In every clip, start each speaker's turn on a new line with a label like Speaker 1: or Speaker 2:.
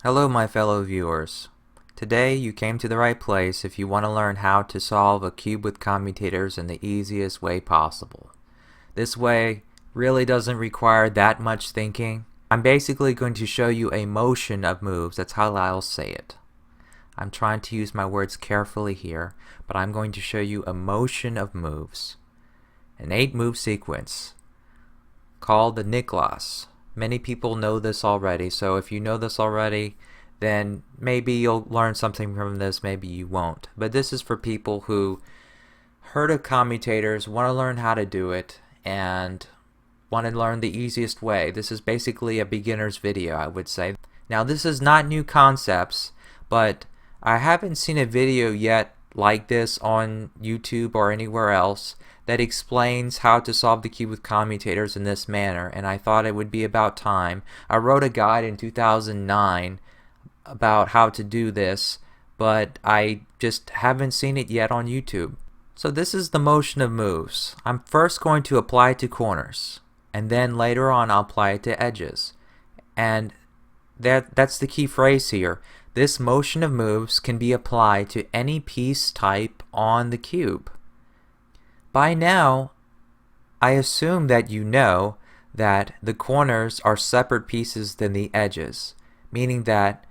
Speaker 1: Hello my fellow viewers. Today you came to the right place if you want to learn how to solve a cube with commutators in the easiest way possible. This way really doesn't require that much thinking. I'm basically going to show you a motion of moves, that's how I'll say it. I'm trying to use my words carefully here, but I'm going to show you a motion of moves. An 8-move sequence called the Niklas. Many people know this already, so if you know this already, then maybe you'll learn something from this, maybe you won't. But this is for people who heard of commutators, want to learn how to do it, and want to learn the easiest way. This is basically a beginner's video, I would say. Now this is not new concepts, but I haven't seen a video yet like this on YouTube or anywhere else that explains how to solve the cube with commutators in this manner, and I thought it would be about time. I wrote a guide in 2009 about how to do this, but I just haven't seen it yet on YouTube. So this is the motion of moves. I'm first going to apply it to corners, and then later on I'll apply it to edges. And that's the key phrase here. This motion of moves can be applied to any piece type on the cube. By now, I assume that you know that the corners are separate pieces than the edges, meaning that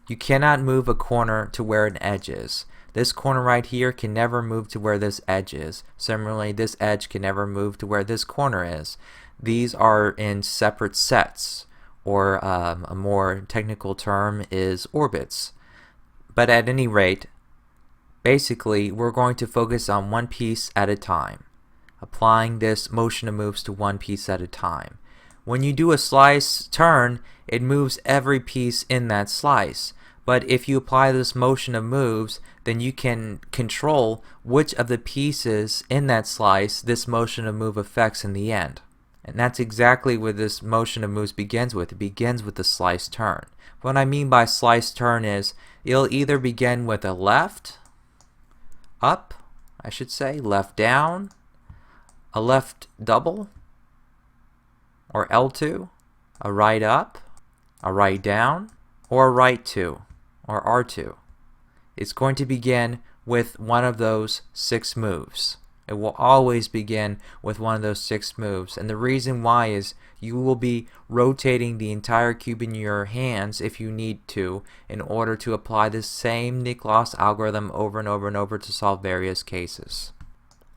Speaker 1: you cannot move a corner to where an edge is. This corner right here can never move to where this edge is. Similarly, this edge can never move to where this corner is. These are in separate sets, or a more technical term is orbits. But at any rate, basically, we're going to focus on one piece at a time, applying this motion of moves to one piece at a time. When you do a slice turn, it moves every piece in that slice. But if you apply this motion of moves, then you can control which of the pieces in that slice this motion of move affects in the end. And that's exactly what this motion of moves begins with. It begins with the slice turn. What I mean by slice turn is it'll either begin with a left, up, I should say, left down, a left double, or L2, a right up, a right down, or a right 2, or R2. It's going to begin with one of those 6 moves. It will always begin with one of those 6 moves, and the reason why is you will be rotating the entire cube in your hands if you need to in order to apply the same Niklas algorithm over and over and over to solve various cases.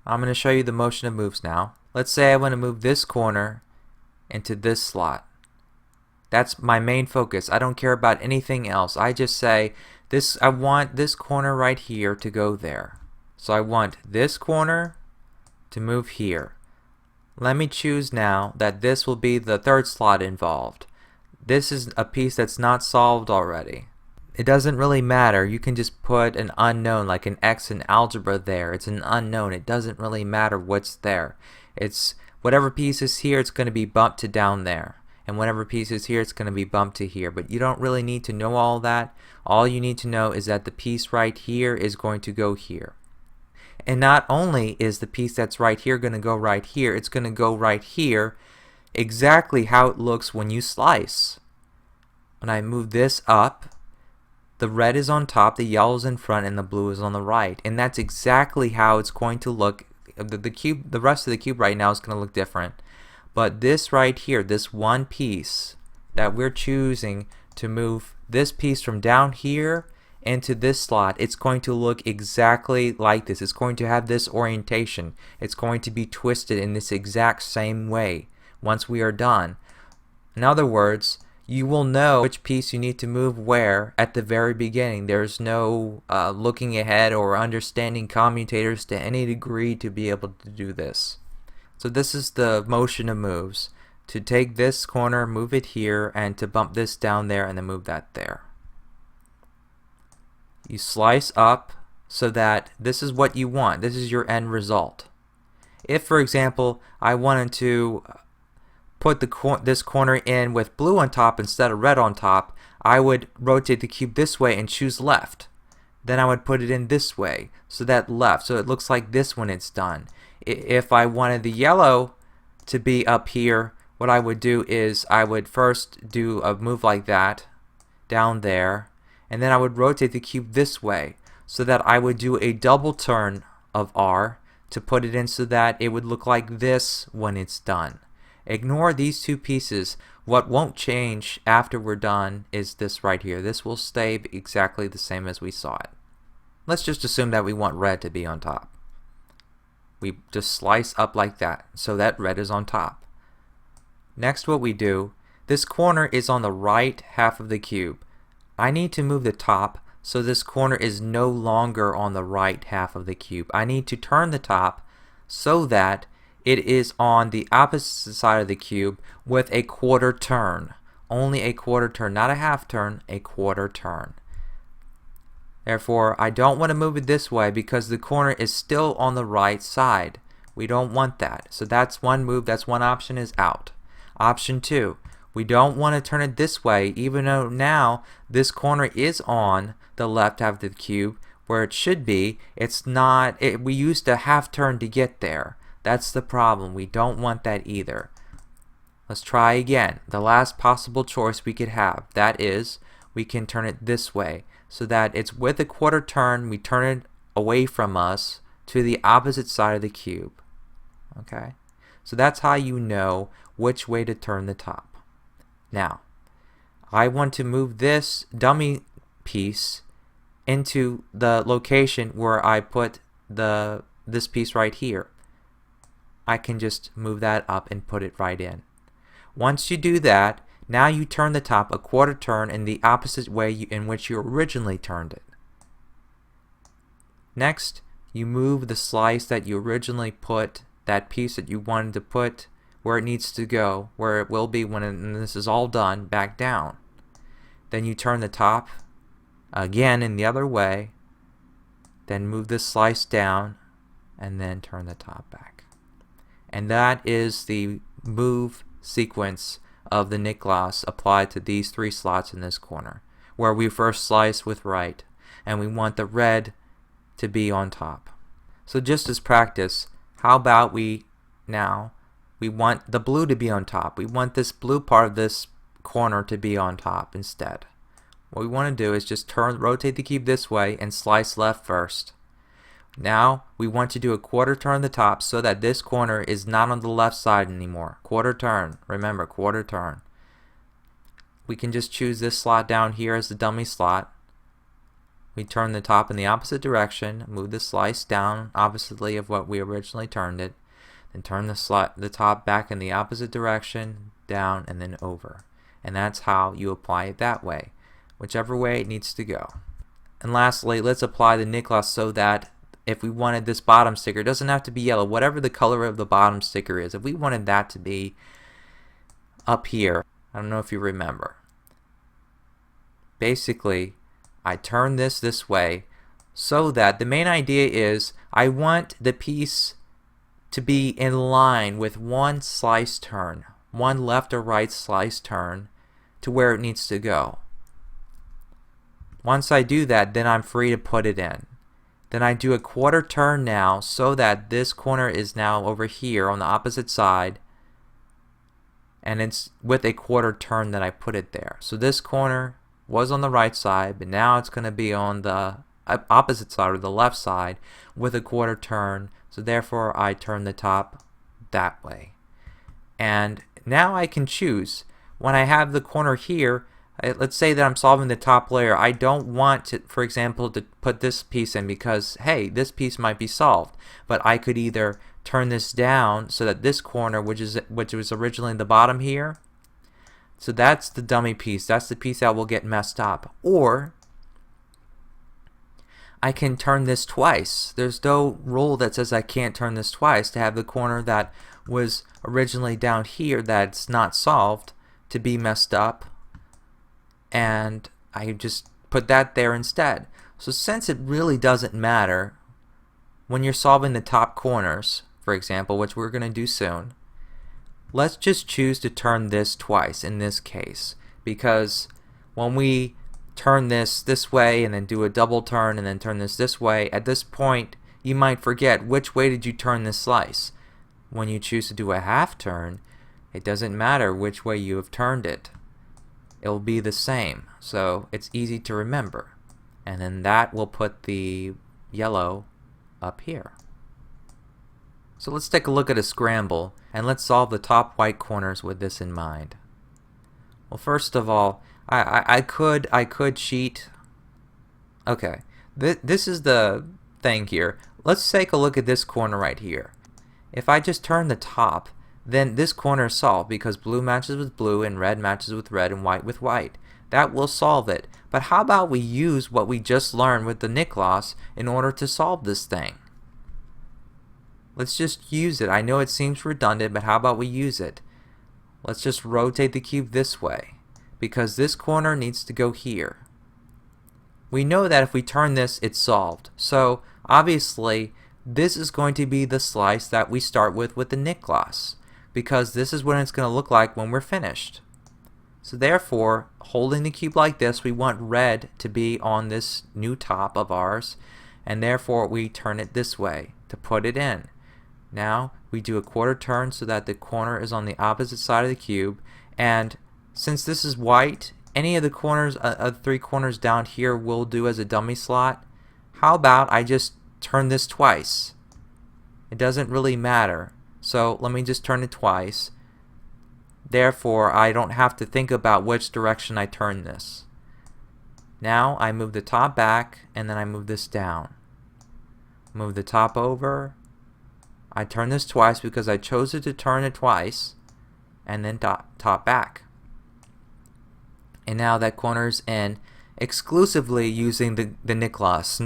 Speaker 1: I'm going to show you the motion of moves now. Let's say I want to move this corner into this slot. That's my main focus. I don't care about anything else. I just say I want this corner right here to go there. So I want this corner to move here. Let me choose now that this will be the 3rd slot involved. This is a piece that's not solved already. It doesn't really matter. You can just put an unknown like an x in algebra there. It's an unknown. It doesn't really matter what's there. It's whatever piece is here, it's going to be bumped to down there. And whatever piece is here, it's going to be bumped to here. But you don't really need to know all that. All you need to know is that the piece right here is going to go here. And not only is the piece that's right here going to go right here, it's going to go right here exactly how it looks when you slice. When I move this up, the red is on top, the yellow is in front, and the blue is on the right. And that's exactly how it's going to look. The rest of the cube right now is going to look different. But this right here, this one piece that we're choosing to move this piece from down here into this slot, it's going to look exactly like this. It's going to have this orientation. It's going to be twisted in this exact same way once we are done. In other words, you will know which piece you need to move where at the very beginning. There's no looking ahead or understanding commutators to any degree to be able to do this. So this is the motion of moves. To take this corner, move it here, and to bump this down there and then move that there. You slice up so that this is what you want. This is your end result. If, for example, I wanted to put this corner in with blue on top instead of red on top, I would rotate the cube this way and choose left. Then I would put it in this way, so that left, so it looks like this when it's done. If I wanted the yellow to be up here, what I would do is I would first do a move like that, down there, and then I would rotate the cube this way so that I would do a double turn of R to put it in so that it would look like this when it's done. Ignore these two pieces. What won't change after we're done is this right here. This will stay exactly the same as we saw it. Let's just assume that we want red to be on top. We just slice up like that so that red is on top. Next, what we do, this corner is on the right half of the cube. I need to move the top so this corner is no longer on the right half of the cube. I need to turn the top so that it is on the opposite side of the cube with a quarter turn. Only a quarter turn, not a half turn, a quarter turn. Therefore, I don't want to move it this way because the corner is still on the right side. We don't want that. So that's one move, that's one option is out. Option 2, we don't want to turn it this way even though now this corner is on the left half of the cube where it should be. It's not, we used a half turn to get there. That's the problem. We don't want that either. Let's try again. The last possible choice we could have, that is, we can turn it this way so that it's with a quarter turn. We turn it away from us to the opposite side of the cube. Okay? So that's how you know which way to turn the top. Now, I want to move this dummy piece into the location where I put this piece right here. I can just move that up and put it right in. Once you do that, now you turn the top a quarter turn in the opposite way in which you originally turned it. Next, you move the slice that you originally put, that piece that you wanted to put where it needs to go, where it will be when this is all done, back down. Then you turn the top again in the other way, then move this slice down, and then turn the top back. And that is the move sequence of the Niklas applied to these three slots in this corner, where we first slice with right, and we want the red to be on top. So just as practice, how about we want the blue to be on top. We want this blue part of this corner to be on top instead. What we want to do is just rotate the cube this way and slice left first. Now we want to do a quarter turn on the top so that this corner is not on the left side anymore. Quarter turn. Remember, quarter turn. We can just choose this slot down here as the dummy slot. We turn the top in the opposite direction, move the slice down oppositely of what we originally turned it, then turn the top back in the opposite direction, down, and then over. And that's how you apply it that way, whichever way it needs to go. And lastly, let's apply the Niklas so that if we wanted this bottom sticker, it doesn't have to be yellow, whatever the color of the bottom sticker is, if we wanted that to be up here, I don't know if you remember. Basically, I turn this way so that the main idea is I want the piece to be in line with one slice turn, one left or right slice turn to where it needs to go. Once I do that, then I'm free to put it in. Then I do a quarter turn now so that this corner is now over here on the opposite side, and it's with a quarter turn that I put it there. So this corner was on the right side, but now it's going to be on the opposite side or the left side with a quarter turn. So therefore I turn the top that way. And now I can choose when I have the corner here. Let's say that I'm solving the top layer. I don't want to, for example, to put this piece in because, hey, this piece might be solved. But I could either turn this down so that this corner, which was originally the bottom here, so that's the dummy piece. That's the piece that will get messed up. Or I can turn this twice. There's no rule that says I can't turn this twice to have the corner that was originally down here that's not solved to be messed up. And I just put that there instead. So since it really doesn't matter when you're solving the top corners, for example, which we're going to do soon, let's just choose to turn this twice in this case, because when we turn this way and then do a double turn and then turn this way, at this point you might forget which way did you turn this slice. When you choose to do a half turn, it doesn't matter which way you have turned it. it will be the same, so it's easy to remember. And then that will put the yellow up here. So let's take a look at a scramble, and let's solve the top white corners with this in mind. Well, first of all, I could cheat. Okay, this is the thing here. Let's take a look at this corner right here. If I just turn the top, then this corner is solved because blue matches with blue and red matches with red and white with white. That will solve it. But how about we use what we just learned with the Niklas in order to solve this thing? Let's just use it. I know it seems redundant, but how about we use it? Let's just rotate the cube this way, because this corner needs to go here. We know that if we turn this, it's solved. So obviously, this is going to be the slice that we start with the Niklas, because this is what it's going to look like when we're finished. So therefore, holding the cube like this, we want red to be on this new top of ours, and therefore we turn it this way to put it in. Now we do a quarter turn so that the corner is on the opposite side of the cube, and since this is white, any of the corners, three corners down here will do as a dummy slot. How about I just turn this twice? It doesn't really matter, so let me just turn it twice. Therefore, I don't have to think about which direction I turn this. Now I move the top back, and then I move this down. Move the top over. I turn this twice because I chose it to turn it twice, and then top back. And now that corner's in exclusively using the Niklas.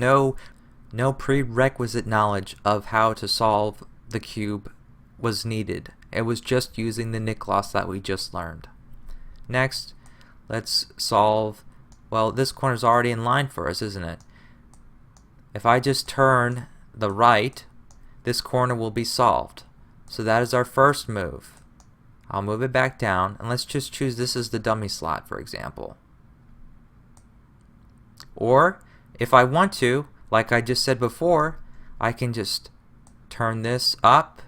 Speaker 1: No prerequisite knowledge of how to solve the cube was needed. It was just using the Niklas that we just learned. Next, let's solve, well, this corner's already in line for us, isn't it? If I just turn the right, this corner will be solved. So that is our first move. I'll move it back down, and let's just choose this as the dummy slot, for example. Or, if I want to, like I just said before, I can just turn this up,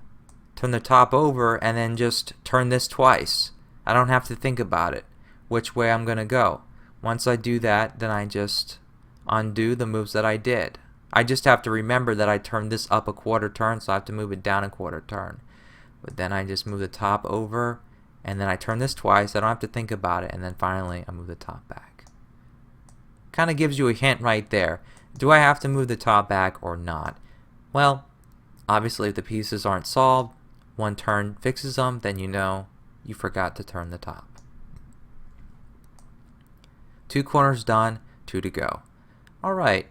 Speaker 1: turn the top over, and then just turn this twice. I don't have to think about it, which way I'm going to go. Once I do that, then I just undo the moves that I did. I just have to remember that I turned this up a quarter turn, so I have to move it down a quarter turn. But then I just move the top over, and then I turn this twice. I don't have to think about it, and then finally I move the top back. Kind of gives you a hint right there. Do I have to move the top back or not? Well, obviously if the pieces aren't solved, one turn fixes them, then you know you forgot to turn the top. 2 corners done, 2 to go. Alright,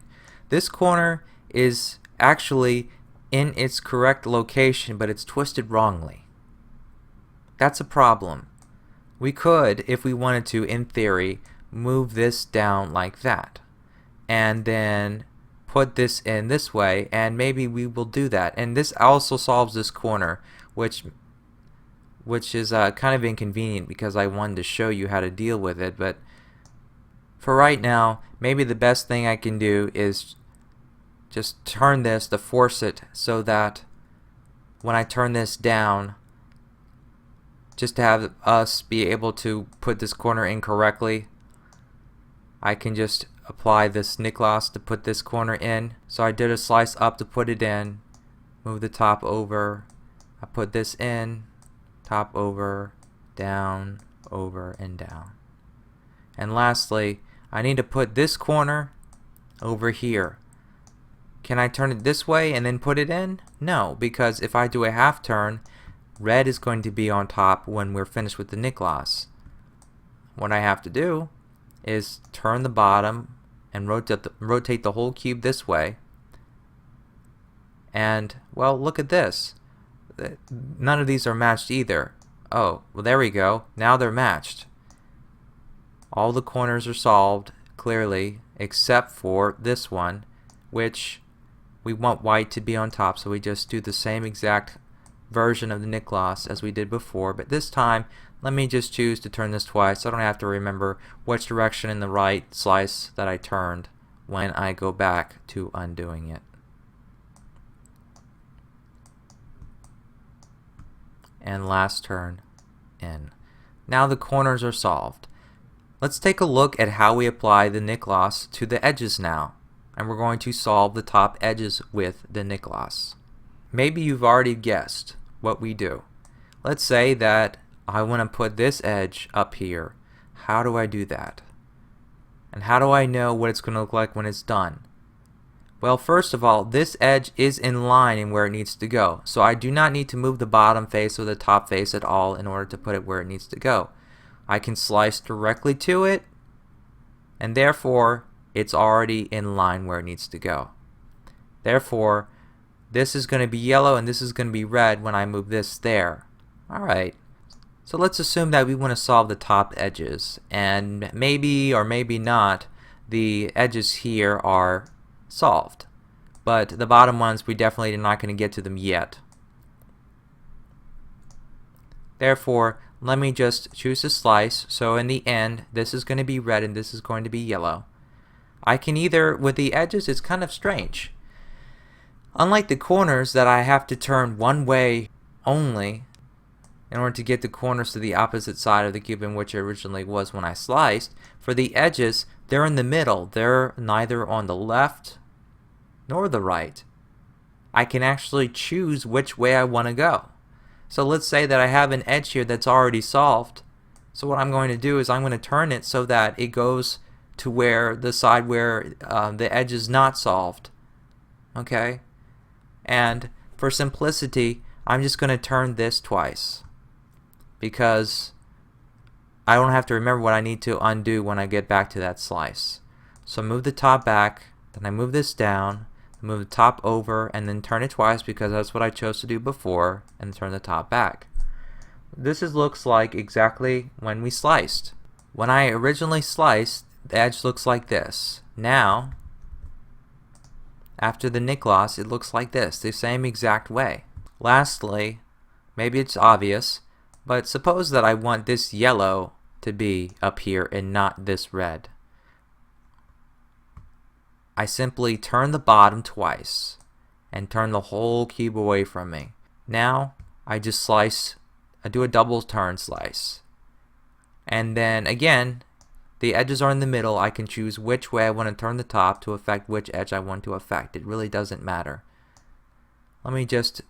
Speaker 1: this corner is actually in its correct location, but it's twisted wrongly. That's a problem. We could, if we wanted to, in theory, move this down like that, and then put this in this way, and maybe we will do that. And this also solves this corner, which is kind of inconvenient because I wanted to show you how to deal with it, but for right now, maybe the best thing I can do is just turn this to force it so that when I turn this down, just to have us be able to put this corner in correctly, I can just apply this Niklas to put this corner in. So I did a slice up to put it in, move the top over, I put this in, top over, down, over, and down. And lastly, I need to put this corner over here. Can I turn it this way and then put it in? No, because if I do a half turn, red is going to be on top when we're finished with the Niklas. What I have to do is turn the bottom and rotate the whole cube this way. And, well, look at this. None of these are matched either. Oh, well, there we go. Now they're matched. All the corners are solved clearly, except for this one, which we want white to be on top, so we just do the same exact version of the Niklas as we did before, but this time let me just choose to turn this twice so I don't have to remember which direction in the right slice that I turned when I go back to undoing it. And last turn in. Now the corners are solved. Let's take a look at how we apply the Niklas to the edges now, and we're going to solve the top edges with the Niklas. Maybe you've already guessed what we do. Let's say that I want to put this edge up here. How do I do that? And how do I know what it's going to look like when it's done? Well, first of all, this edge is in line in where it needs to go, so I do not need to move the bottom face or the top face at all in order to put it where it needs to go. I can slice directly to it, and therefore it's already in line where it needs to go. Therefore, this is going to be yellow and this is going to be red when I move this there. Alright, so let's assume that we want to solve the top edges, and maybe or maybe not the edges here are solved, but the bottom ones we definitely are not going to get to them yet. Therefore, let me just choose a slice, so in the end this is going to be red and this is going to be yellow. I can either, with the edges, it's kind of strange. Unlike the corners that I have to turn one way only in order to get the corners to the opposite side of the cube in which it originally was when I sliced, for the edges, they're in the middle. They're neither on the left nor the right. I can actually choose which way I want to go. So let's say that I have an edge here that's already solved. So what I'm going to do is I'm going to turn it so that it goes to where the side where the edge is not solved. Okay? And for simplicity, I'm just going to turn this twice, because I don't have to remember what I need to undo when I get back to that slice. So move the top back, then I move this down, move the top over, and then turn it twice because that's what I chose to do before, and turn the top back. This looks like exactly when we sliced. When I originally sliced, the edge looks like this. Now, after the Niklas, it looks like this, the same exact way. Lastly, maybe it's obvious, but suppose that I want this yellow to be up here and not this red. I simply turn the bottom twice and turn the whole cube away from me. Now I just slice, I do a double turn slice, and then again the edges are in the middle. I can choose which way I want to turn the top to affect which edge I want to affect. It really doesn't matter. Let me just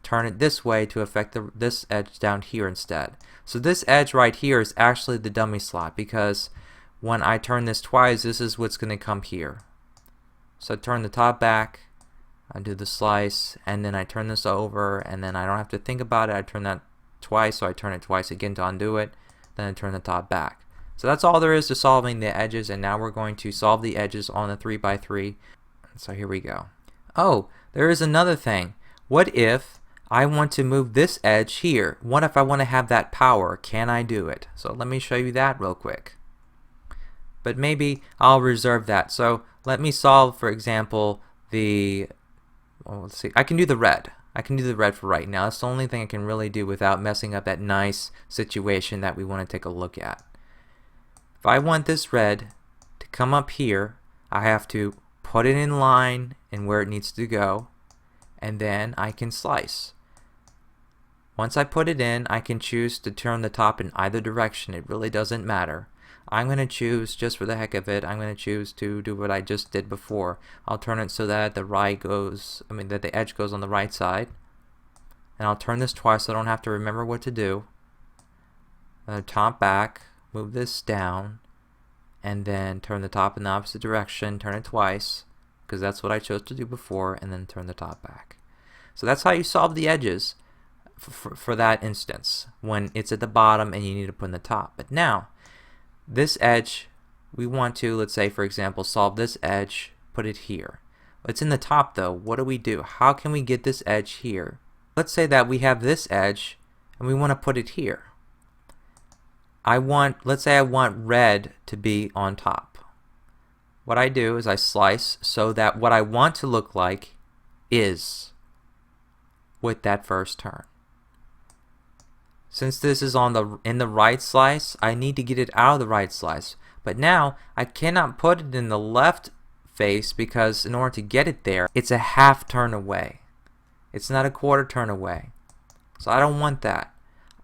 Speaker 1: turn it this way to affect this edge down here instead. So this edge right here is actually the dummy slot, because when I turn this twice, this is what's going to come here. So I turn the top back, I do the slice, and then I turn this over, and then I don't have to think about it. I turn that twice, so I turn it twice again to undo it, then I turn the top back. So that's all there is to solving the edges, and now we're going to solve the edges on the 3x3. So here we go. Oh, there is another thing. What if I want to move this edge here? What if I want to have that power? Can I do it? So let me show you that real quick. But maybe I'll reserve that. So let me solve, for example, let's see, I can do the red. I can do the red for right now. That's the only thing I can really do without messing up that nice situation that we want to take a look at. If I want this red to come up here, I have to put it in line and where it needs to go, and then I can slice. Once I put it in, I can choose to turn the top in either direction. It really doesn't matter. I'm going to choose, just for the heck of it, I'm going to choose to do what I just did before. I'll turn it so that that the edge goes on the right side, and I'll turn this twice so I don't have to remember what to do. Top back, move this down, and then turn the top in the opposite direction, turn it twice, because that's what I chose to do before, and then turn the top back. So that's how you solve the edges for that instance, when it's at the bottom and you need to put in the top. But now, this edge, we want to, let's say for example, solve this edge, put it here. It's in the top though. What do we do? How can we get this edge here? Let's say that we have this edge and we want to put it here. Let's say I want red to be on top. What I do is I slice so that what I want to look like is with that first turn. Since this is in the right slice, I need to get it out of the right slice. But now I cannot put it in the left face, because in order to get it there, it's a half turn away. It's not a quarter turn away. So I don't want that.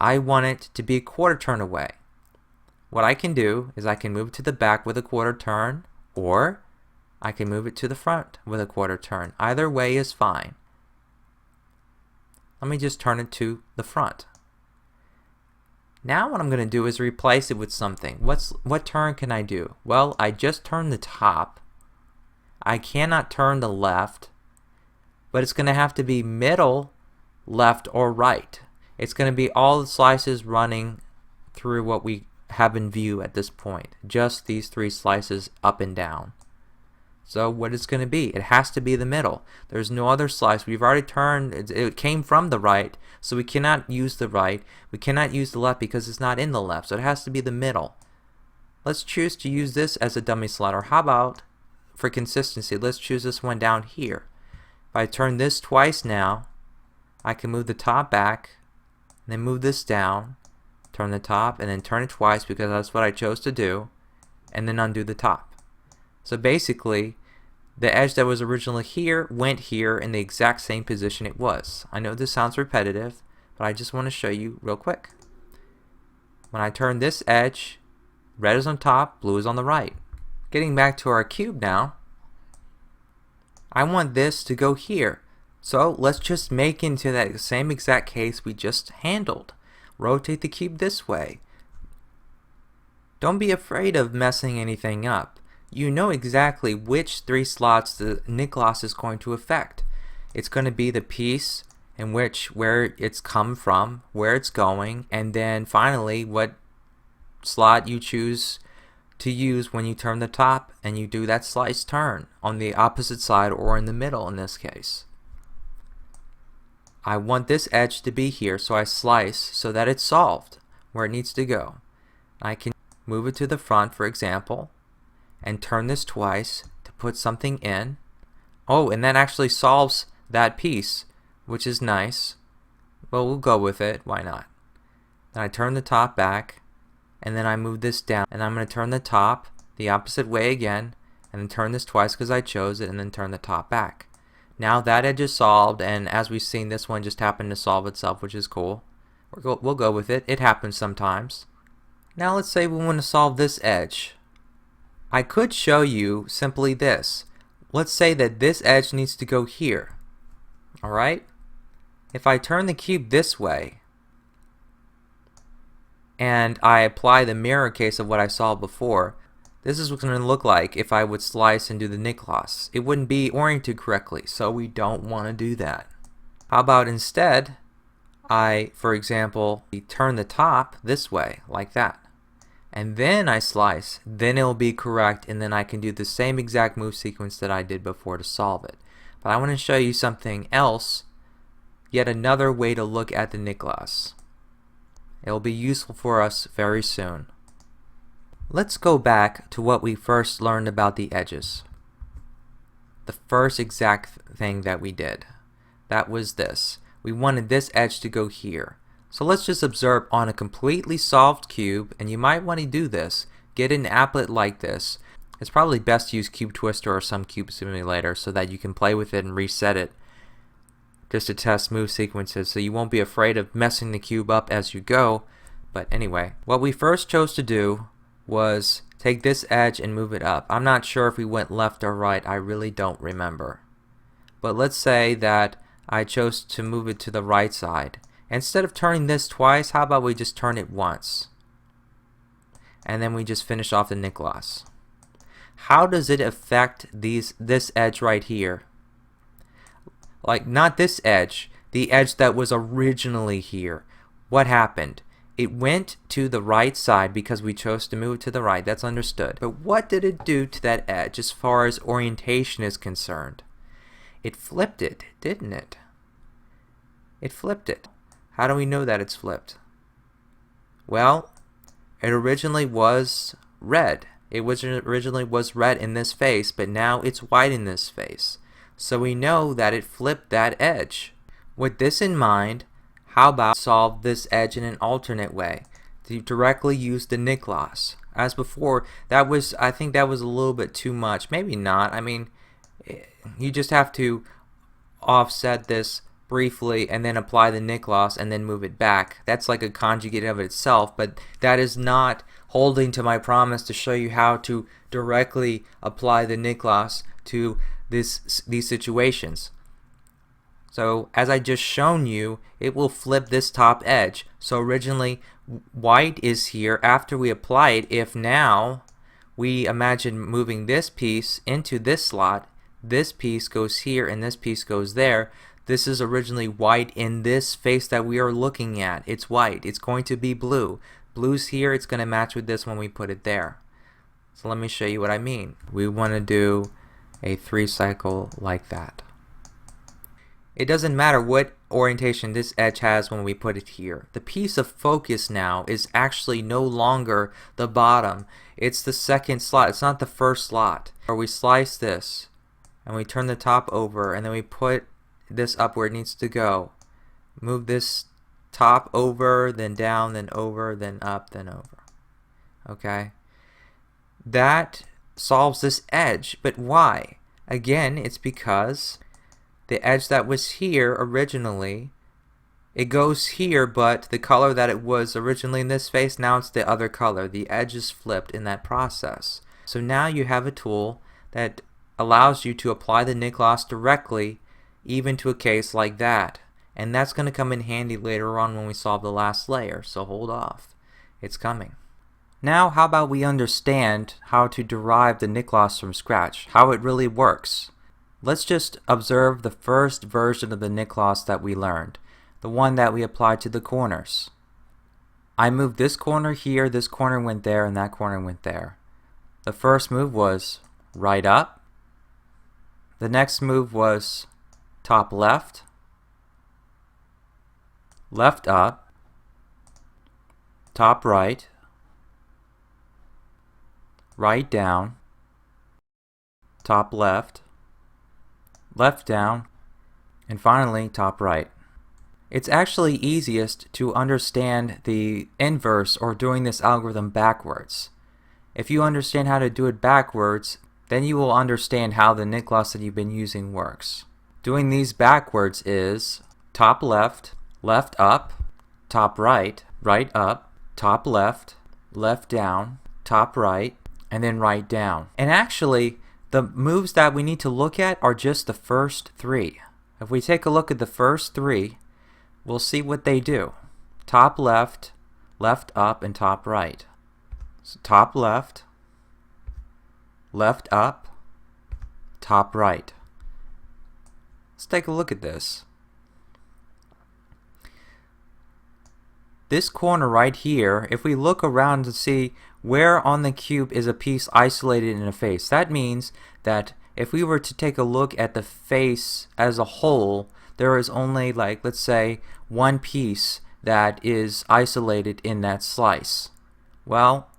Speaker 1: I want it to be a quarter turn away. what I can do is I can move it to the back with a quarter turn, or I can move it to the front with a quarter turn. Either way is fine. Let me just turn it to the front. Now what I'm going to do is replace it with something. What turn can I do? Well, I just turned the top. I cannot turn the left, but it's going to have to be middle, left, or right. It's going to be all the slices running through what we have in view at this point. Just these three slices up and down. So what it's going to be, it has to be the middle. There's no other slice. We've already turned, it came from the right, so we cannot use the right. We cannot use the left because it's not in the left, so it has to be the middle. Let's choose to use this as a dummy slot, or how about, for consistency, let's choose this one down here. If I turn this twice now, I can move the top back, and then move this down, turn the top, and then turn it twice because that's what I chose to do, and then undo the top. So basically, the edge that was originally here went here in the exact same position it was. I know this sounds repetitive, but I just want to show you real quick. When I turn this edge, red is on top, blue is on the right. Getting back to our cube now, I want this to go here. So let's just make into that same exact case we just handled. Rotate the cube this way. Don't be afraid of messing anything up. You know exactly which three slots the Niklas is going to affect. It's going to be the piece in where it's come from, where it's going, and then finally what slot you choose to use when you turn the top and you do that slice turn on the opposite side or in the middle in this case. I want this edge to be here, so I slice so that it's solved where it needs to go. I can move it to the front, for example, and turn this twice to put something in. Oh, and that actually solves that piece, which is nice. Well, we'll go with it. Why not? Then I turn the top back, and then I move this down, and I'm going to turn the top the opposite way again, and then turn this twice because I chose it, and then turn the top back. Now that edge is solved, and as we've seen, this one just happened to solve itself, which is cool. We'll go with it. It happens sometimes. Now let's say we want to solve this edge. I could show you simply this. Let's say that this edge needs to go here. Alright? If I turn the cube this way, and I apply the mirror case of what I saw before, this is what's going to look like if I would slice and do the Niklas. It wouldn't be oriented correctly, so we don't want to do that. How about instead, I, for example, turn the top this way, like that. And then I slice, then it'll be correct, and then I can do the same exact move sequence that I did before to solve it. But I want to show you something else, yet another way to look at the Niklas. It'll be useful for us very soon. Let's go back to what we first learned about the edges. The first exact thing that we did. That was this. We wanted this edge to go here. So let's just observe on a completely solved cube, and you might want to do this. Get an applet like this. It's probably best to use Cube Twister or some cube simulator so that you can play with it and reset it just to test move sequences, so you won't be afraid of messing the cube up as you go. But anyway, what we first chose to do was take this edge and move it up. I'm not sure if we went left or right. I really don't remember. But let's say that I chose to move it to the right side. Instead of turning this twice, how about we just turn it once? And then we just finish off the Niklas. How does it affect this edge right here? Like, not this edge, the edge that was originally here. What happened? It went to the right side because we chose to move it to the right. That's understood. But what did it do to that edge as far as orientation is concerned? It flipped it, didn't it? It flipped it. How do we know that it's flipped? Well, it originally was red. Originally was red in this face, but now it's white in this face. So we know that it flipped that edge. With this in mind, how about solve this edge in an alternate way? To directly use the Niklas. As before, I think that was a little bit too much. Maybe not. I mean, you just have to offset this briefly and then apply the Niklas and then move it back. That's like a conjugate of itself, but that is not holding to my promise to show you how to directly apply the Niklas to these situations. So as I just shown you, it will flip this top edge. So originally white is here. After we apply it, if now we imagine moving this piece into this slot, this piece goes here and this piece goes there. This is originally white in this face that we are looking at. It's white. It's going to be blue. Blue's here. It's going to match with this when we put it there. So let me show you what I mean. We want to do a 3 cycle like that. It doesn't matter what orientation this edge has when we put it here. The piece of focus now is actually no longer the bottom. It's the second slot. It's not the first slot. Or we slice this and we turn the top over and then we put this up where it needs to go. Move this top over, then down, then over, then up, then over. Okay? That solves this edge. But why? Again, it's because the edge that was here originally, it goes here, but the color that it was originally in this face, now it's the other color. The edge is flipped in that process. So now you have a tool that allows you to apply the Niklas directly even to a case like that. And that's going to come in handy later on when we solve the last layer, so hold off. It's coming. Now how about we understand how to derive the Niklas from scratch, how it really works. Let's just observe the first version of the Niklas that we learned, the one that we applied to the corners. I moved this corner here, this corner went there, and that corner went there. The first move was right up. The next move was top left, left up, top right, right down, top left, left down, and finally top right. It's actually easiest to understand the inverse or doing this algorithm backwards. If you understand how to do it backwards, then you will understand how the Niklas that you've been using works. Doing these backwards is top left, left up, top right, right up, top left, left down, top right, and then right down. And actually, the moves that we need to look at are just the first 3. If we take a look at the first 3, we'll see what they do. Top left, left up, and top right. So top left, left up, top right. Let's take a look at this. This corner right here, if we look around to see where on the cube is a piece isolated in a face, that means that if we were to take a look at the face as a whole, there is only, like, let's say, one piece that is isolated in that slice. Well,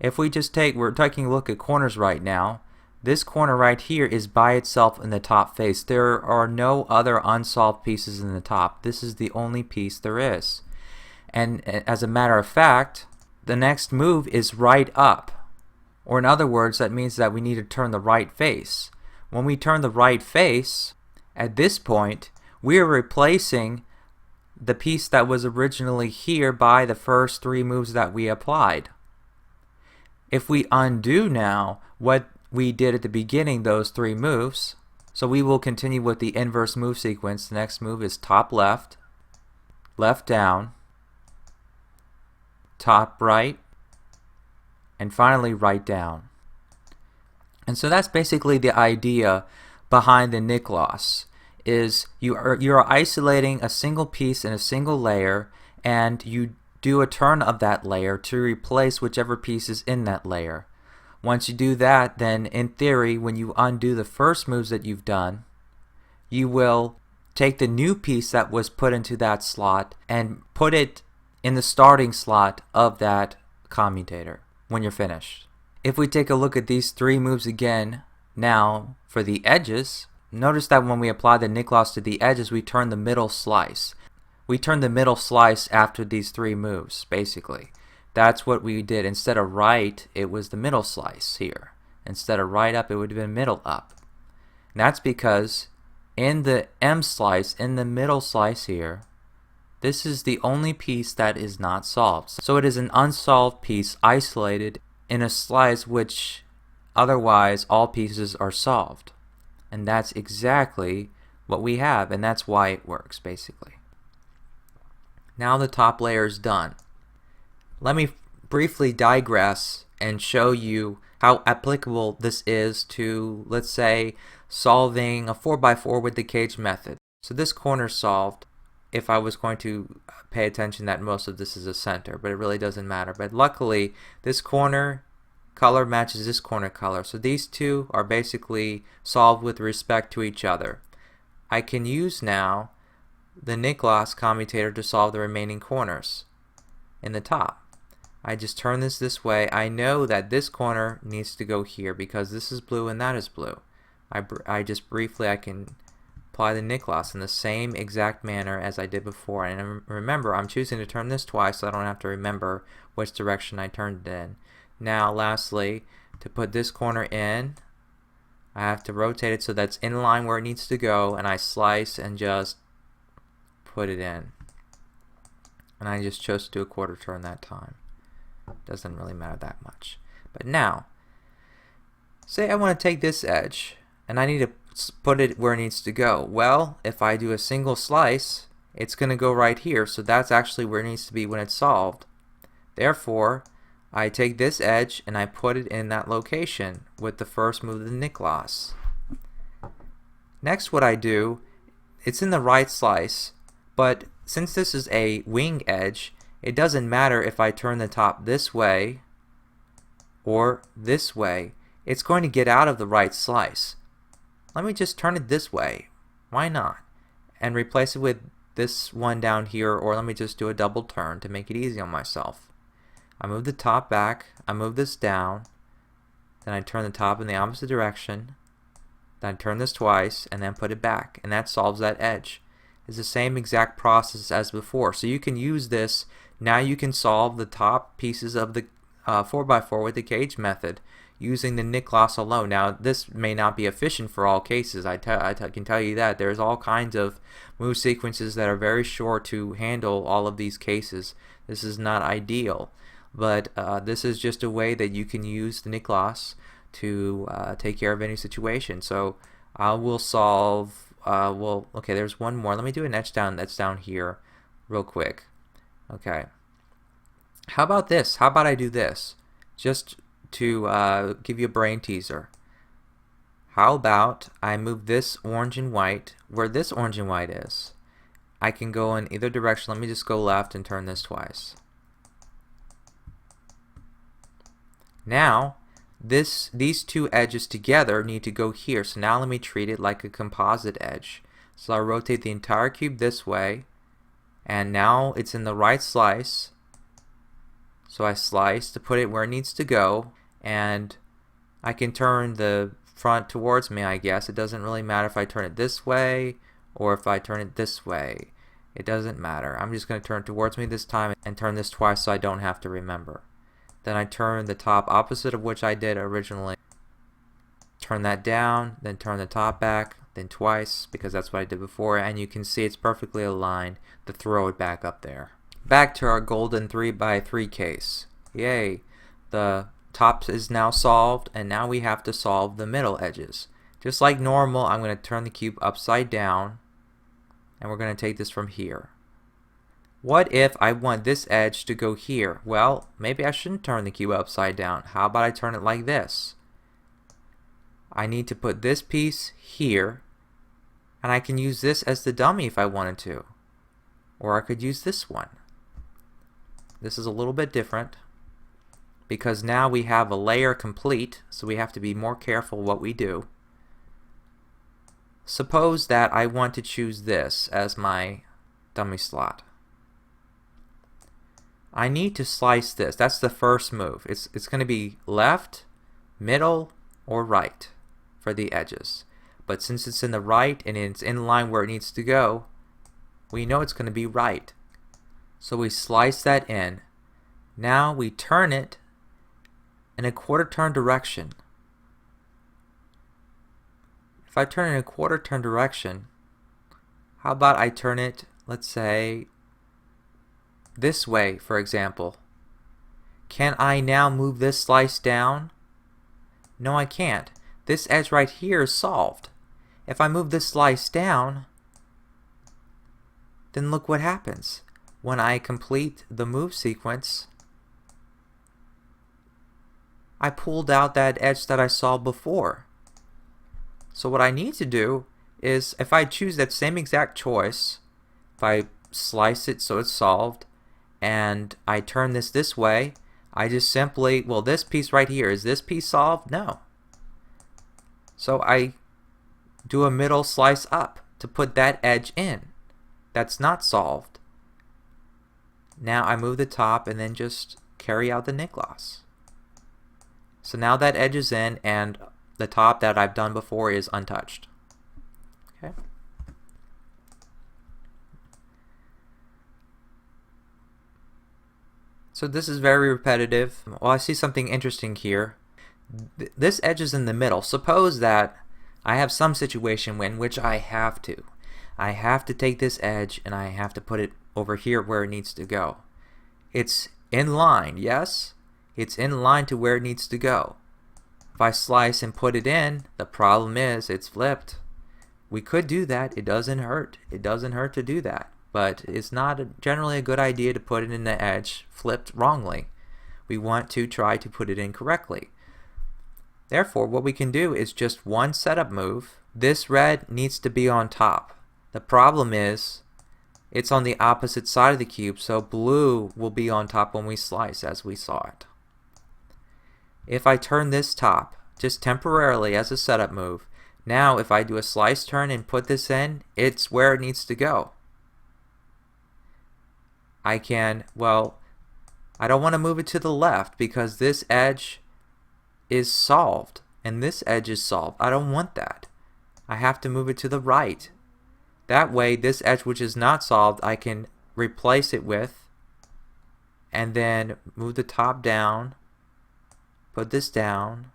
Speaker 1: if we just we're taking a look at corners right now, this corner right here is by itself in the top face. There are no other unsolved pieces in the top. This is the only piece there is. And as a matter of fact, the next move is right up. Or in other words, that means that we need to turn the right face. When we turn the right face, at this point, we are replacing the piece that was originally here by the first 3 moves that we applied. If we undo now what we did at the beginning, those 3 moves, so we will continue with the inverse move sequence. The next move is top left, left down, top right, and finally right down. And so that's basically the idea behind the Niklas, is you're isolating a single piece in a single layer, and you do a turn of that layer to replace whichever piece is in that layer. Once you do that, then in theory, when you undo the first moves that you've done, you will take the new piece that was put into that slot and put it in the starting slot of that commutator when you're finished. If we take a look at these 3 moves again now for the edges, notice that when we apply the Niklas to the edges, we turn the middle slice. We turn the middle slice after these 3 moves, basically. That's what we did. Instead of right, it was the middle slice here. Instead of right up, it would have been middle up. And that's because in the M slice, in the middle slice here, This is the only piece that is not solved. So it is an unsolved piece isolated in a slice which otherwise all pieces are solved. And that's exactly what we have, and that's why it works basically. Now the top layer is done. Let me briefly digress and show you how applicable this is to, let's say, solving a 4x4 with the cage method. So this corner solved if I was going to pay attention that most of this is a center, but it really doesn't matter. But luckily, this corner color matches this corner color. So these two are basically solved with respect to each other. I can use now the Niklas commutator to solve the remaining corners in the top. I just turn this way. I know that this corner needs to go here because this is blue and that is blue. I just briefly I can apply the Niklas in the same exact manner as I did before. And remember, I'm choosing to turn this twice so I don't have to remember which direction I turned it in. Now lastly, to put this corner in, I have to rotate it so that's in line where it needs to go, and I slice and just put it in. And I just chose to do a quarter turn that time. Doesn't really matter that much. But now, say I want to take this edge and I need to put it where it needs to go. Well, if I do a single slice, it's going to go right here, so that's actually where it needs to be when it's solved. Therefore, I take this edge and I put it in that location with the first move of the Niklas. Next, what I do, it's in the right slice, but since this is a wing edge, it doesn't matter if I turn the top this way or this way. It's going to get out of the right slice. Let me just turn it this way. Why not? And replace it with this one down here, or let me just do a double turn to make it easy on myself. I move the top back, I move this down, then I turn the top in the opposite direction, then I turn this twice, and then put it back, and that solves that edge. It's the same exact process as before. So you can use this. Now you can solve the top pieces of the 4x4 with the cage method using the Niklas alone. Now this may not be efficient for all cases. I can tell you that. There's all kinds of move sequences that are very short to handle all of these cases. This is not ideal, but this is just a way that you can use the Niklas to take care of any situation. So I will solve well, okay, there's one more. Let me do an edge down that's down here real quick. Okay. How about this? How about I do this? Just to give you a brain teaser. How about I move this orange and white where this orange and white is? I can go in either direction. Let me just go left and turn this twice. Now, these two edges together need to go here. So now let me treat it like a composite edge. So I'll rotate the entire cube this way, and now it's in the right slice. So I slice to put it where it needs to go, and I can turn the front towards me, I guess. It doesn't really matter if I turn it this way or if I turn it this way. It doesn't matter. I'm just going to turn it towards me this time and turn this twice so I don't have to remember. Then I turn the top opposite of which I did originally. Turn that down, then turn the top back, then twice, because that's what I did before, and you can see it's perfectly aligned to throw it back up there. Back to our golden 3x3 case. Yay! The top is now solved, and now we have to solve the middle edges. Just like normal, I'm going to turn the cube upside down, and we're going to take this from here. What if I want this edge to go here? Well, maybe I shouldn't turn the cube upside down. How about I turn it like this? I need to put this piece here, and I can use this as the dummy if I wanted to. Or I could use this one. This is a little bit different because now we have a layer complete, so we have to be more careful what we do. Suppose that I want to choose this as my dummy slot. I need to slice this. That's the first move. It's going to be left, middle, or right for the edges. But since it's in the right and it's in line where it needs to go, we know it's going to be right. So we slice that in. Now we turn it in a quarter turn direction. If I turn in a quarter turn direction, how about I turn it, let's say, this way, for example, can I now move this slice down? No, I can't. This edge right here is solved. If I move this slice down, then look what happens. When I complete the move sequence, I pulled out that edge that I saw before. So what I need to do is, if I choose that same exact choice, if I slice it so it's solved, and I turn this way, I just simply, well, this piece right here, is this piece solved? No. So I do a middle slice up to put that edge in. That's not solved. Now I move the top and then just carry out the Niklas. So now that edge is in and the top that I've done before is untouched. Okay. So this is very repetitive. Well, I see something interesting here. This edge is in the middle. Suppose that I have some situation in which I have to take this edge and I have to put it over here where it needs to go. It's in line, yes? It's in line to where it needs to go. If I slice and put it in, the problem is it's flipped. We could do that. It doesn't hurt. It doesn't hurt to do that. But it's not generally a good idea to put it in the edge flipped wrongly. We want to try to put it in correctly. Therefore, what we can do is just one setup move. This red needs to be on top. The problem is it's on the opposite side of the cube, so blue will be on top when we slice, as we saw it. If I turn this top just temporarily as a setup move, now if I do a slice turn and put this in, it's where it needs to go. I can, well, I don't want to move it to the left because this edge is solved and this edge is solved. I don't want that. I have to move it to the right. That way this edge which is not solved I can replace it with, and then move the top down, put this down,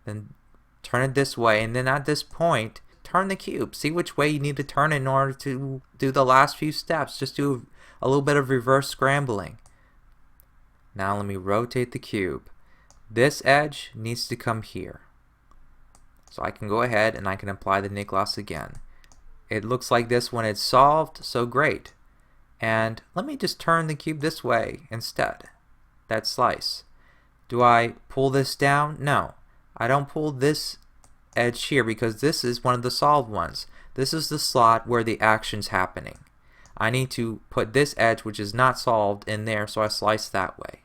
Speaker 1: then turn it this way, and then at this point turn the cube. See which way you need to turn in order to do the last few steps. Just do a little bit of reverse scrambling. Now let me rotate the cube. This edge needs to come here. So I can go ahead and I can apply the Niklas again. It looks like this when it's solved, so great. And let me just turn the cube this way instead. That slice. Do I pull this down? No. I don't pull this edge here because this is one of the solved ones. This is the slot where the action's happening. I need to put this edge which is not solved in there, so I slice that way.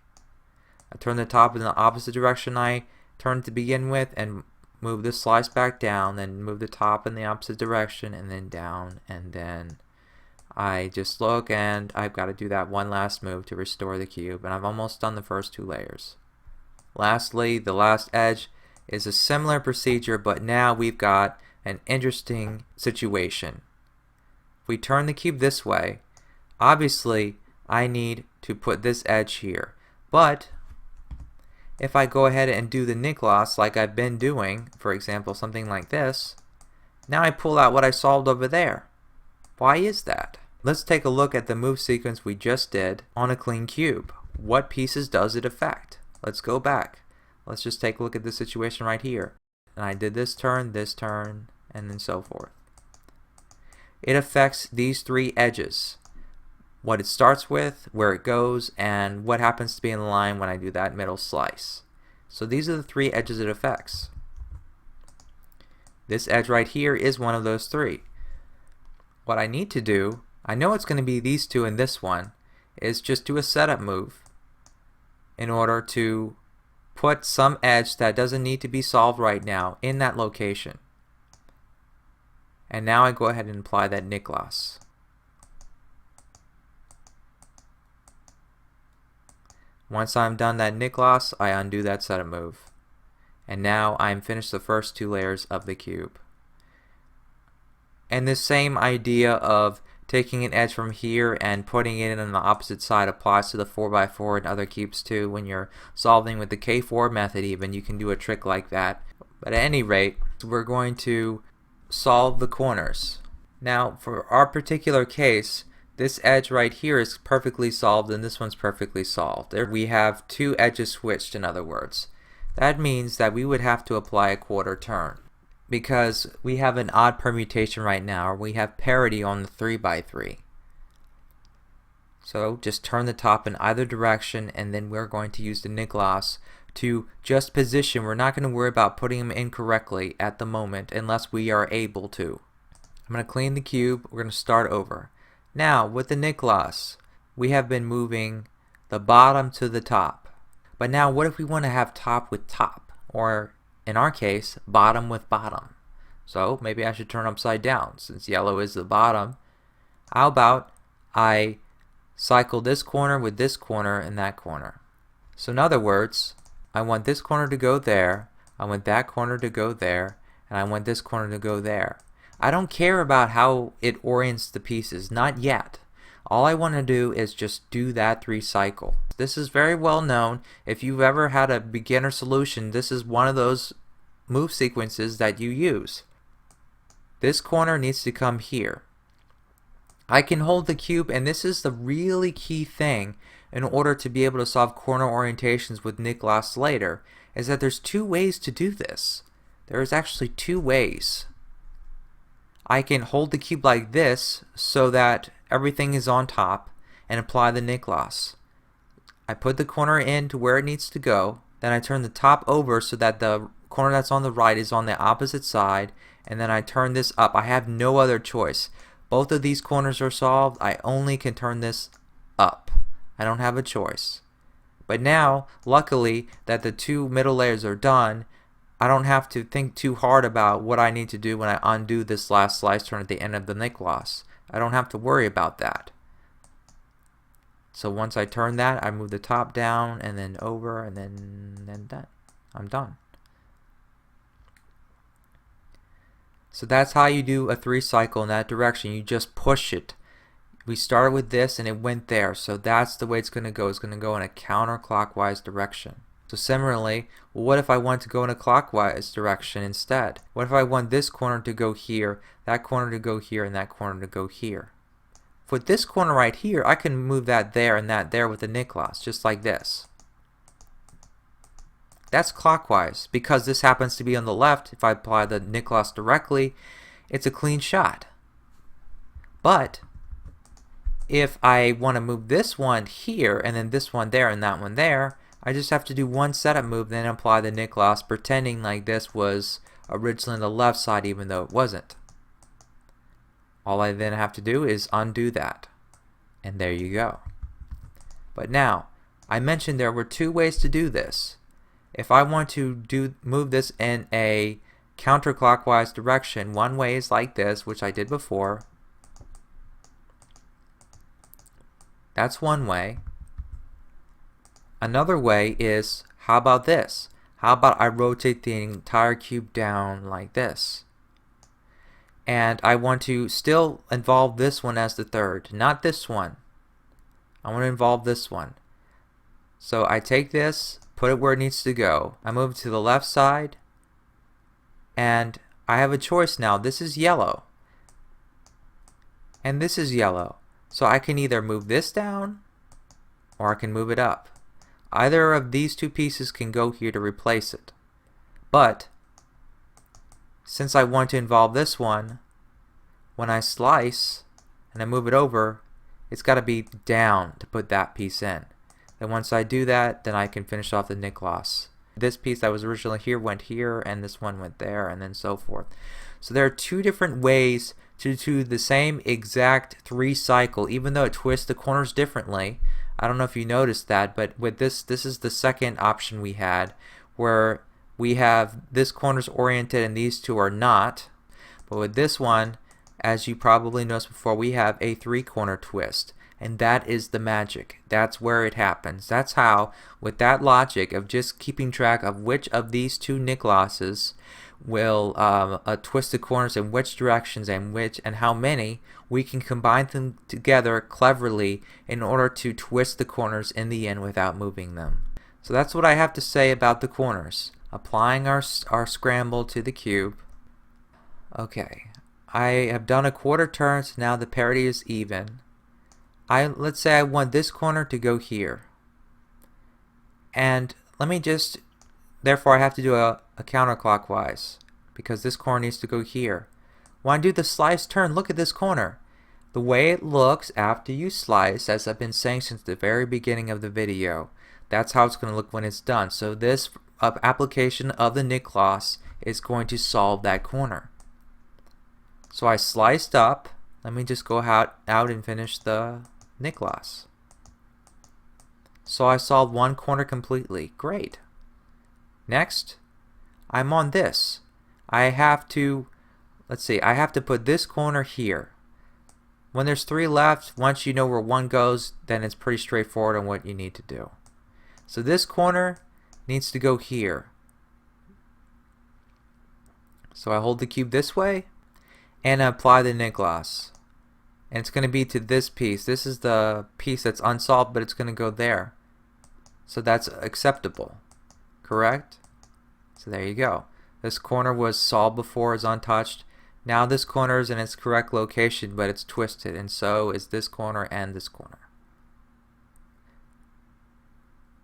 Speaker 1: I turn the top in the opposite direction I turned to begin with and move this slice back down, then move the top in the opposite direction and then down, and then I just look and I've got to do that one last move to restore the cube, and I've almost done the first two layers. Lastly, the last edge is a similar procedure, but now we've got an interesting situation. If we turn the cube this way, obviously I need to put this edge here, but if I go ahead and do the Niklas like I've been doing, for example something like this, now I pull out what I solved over there. Why is that? Let's take a look at the move sequence we just did on a clean cube. What pieces does it affect? Let's go back. Let's just take a look at this situation right here. And I did this turn, and then so forth. It affects these three edges. What it starts with, where it goes, and what happens to be in line when I do that middle slice. So these are the three edges it affects. This edge right here is one of those three. What I need to do, I know it's going to be these two and this one, is just do a setup move in order to put some edge that doesn't need to be solved right now in that location. And now I go ahead and apply that Niklas. Once I'm done that Niklas, I undo that setup move. And now I'm finished the first two layers of the cube. And this same idea of taking an edge from here and putting it on the opposite side applies to the 4x4 and other cubes too. When you're solving with the K4 method even, you can do a trick like that. But at any rate, we're going to solve the corners. Now for our particular case, this edge right here is perfectly solved and this one's perfectly solved. There we have two edges switched, in other words. That means that we would have to apply a quarter turn because we have an odd permutation right now, or we have parity on the 3x3. So just turn the top in either direction, and then we're going to use the Niklas to just position. We're not going to worry about putting them incorrectly at the moment unless we are able to. I'm going to clean the cube. We're going to start over. Now with the Niklas, we have been moving the bottom to the top. But now what if we want to have top with top, or in our case bottom with bottom? So maybe I should turn upside down since yellow is the bottom. How about I cycle this corner with this corner and that corner? So in other words, I want this corner to go there, I want that corner to go there, and I want this corner to go there. I don't care about how it orients the pieces, not yet. All I want to do is just do that 3 cycle. This is very well known. If you've ever had a beginner solution, this is one of those move sequences that you use. This corner needs to come here. I can hold the cube, and this is the really key thing in order to be able to solve corner orientations with Niklas later, is that there's 2 ways to do this. There is actually 2 ways. I can hold the cube like this so that everything is on top and apply the Niklas. I put the corner in to where it needs to go, then I turn the top over so that the corner that's on the right is on the opposite side, and then I turn this up. I have no other choice. Both of these corners are solved. I only can turn this up. I don't have a choice. But now, luckily, that the 2 middle layers are done, I don't have to think too hard about what I need to do when I undo this last slice turn at the end of the Niklas. I don't have to worry about that. So once I turn that, I move the top down and then over, and then done. I'm done. So that's how you do a 3 cycle in that direction. You just push it. We started with this and it went there, so that's the way it's going to go. It's going to go in a counterclockwise direction. So similarly, what if I want to go in a clockwise direction instead? What if I want this corner to go here, that corner to go here, and that corner to go here? With this corner right here, I can move that there and that there with the Niklas, just like this. That's clockwise. Because this happens to be on the left, if I apply the Niklas directly, it's a clean shot. But if I want to move this one here, and then this one there, and that one there, I just have to do one setup move, then apply the Niklas, pretending like this was originally on the left side even though it wasn't. All I then have to do is undo that. And there you go. But now, I mentioned there were 2 ways to do this. If I want to move this in a counterclockwise direction, one way is like this, which I did before. That's one way. Another way is, how about this? How about I rotate the entire cube down like this? And I want to still involve this one as the third, not this one. I want to involve this one. So I take this, put it where it needs to go. I move it to the left side, and I have a choice now. This is yellow, and this is yellow. So I can either move this down, or I can move it up. Either of these 2 pieces can go here to replace it. But since I want to involve this one, when I slice and I move it over, it's got to be down to put that piece in. Then once I do that, then I can finish off the Niklas. This piece that was originally here went here, and this one went there, and then so forth. So there are 2 different ways to do the same exact 3 cycle, even though it twists the corners differently. I don't know if you noticed that, but with this is the second option we had, where we have this corner's oriented and these 2 are not. But with this one, as you probably noticed before, we have a 3-corner twist, and that is the magic. That's where it happens. That's how, with that logic of just keeping track of which of these 2 Niklases will twist the corners in which directions and how many, we can combine them together cleverly in order to twist the corners in the end without moving them. So that's what I have to say about the corners. Applying our scramble to the cube. Okay, I have done a quarter turn, so now the parity is even. let's say I want this corner to go here. And let me just, therefore I have to do a counterclockwise because this corner needs to go here. When I do the slice turn, look at this corner. The way it looks after you slice, as I've been saying since the very beginning of the video, that's how it's going to look when it's done. So this application of the Niklas is going to solve that corner. So I sliced up. Let me just go out and finish the Niklas. So I solved one corner completely. Great. Next, I'm on this. I have to, let's see, I have to put this corner here. When there's 3 left, once you know where 1 goes, then it's pretty straightforward on what you need to do. So this corner needs to go here. So I hold the cube this way and I apply the Niklas. And it's going to be to this piece. This is the piece that's unsolved, but it's going to go there. So that's acceptable. Correct? So there you go. This corner was solved before, is untouched. Now this corner is in its correct location, but it's twisted, and so is this corner and this corner.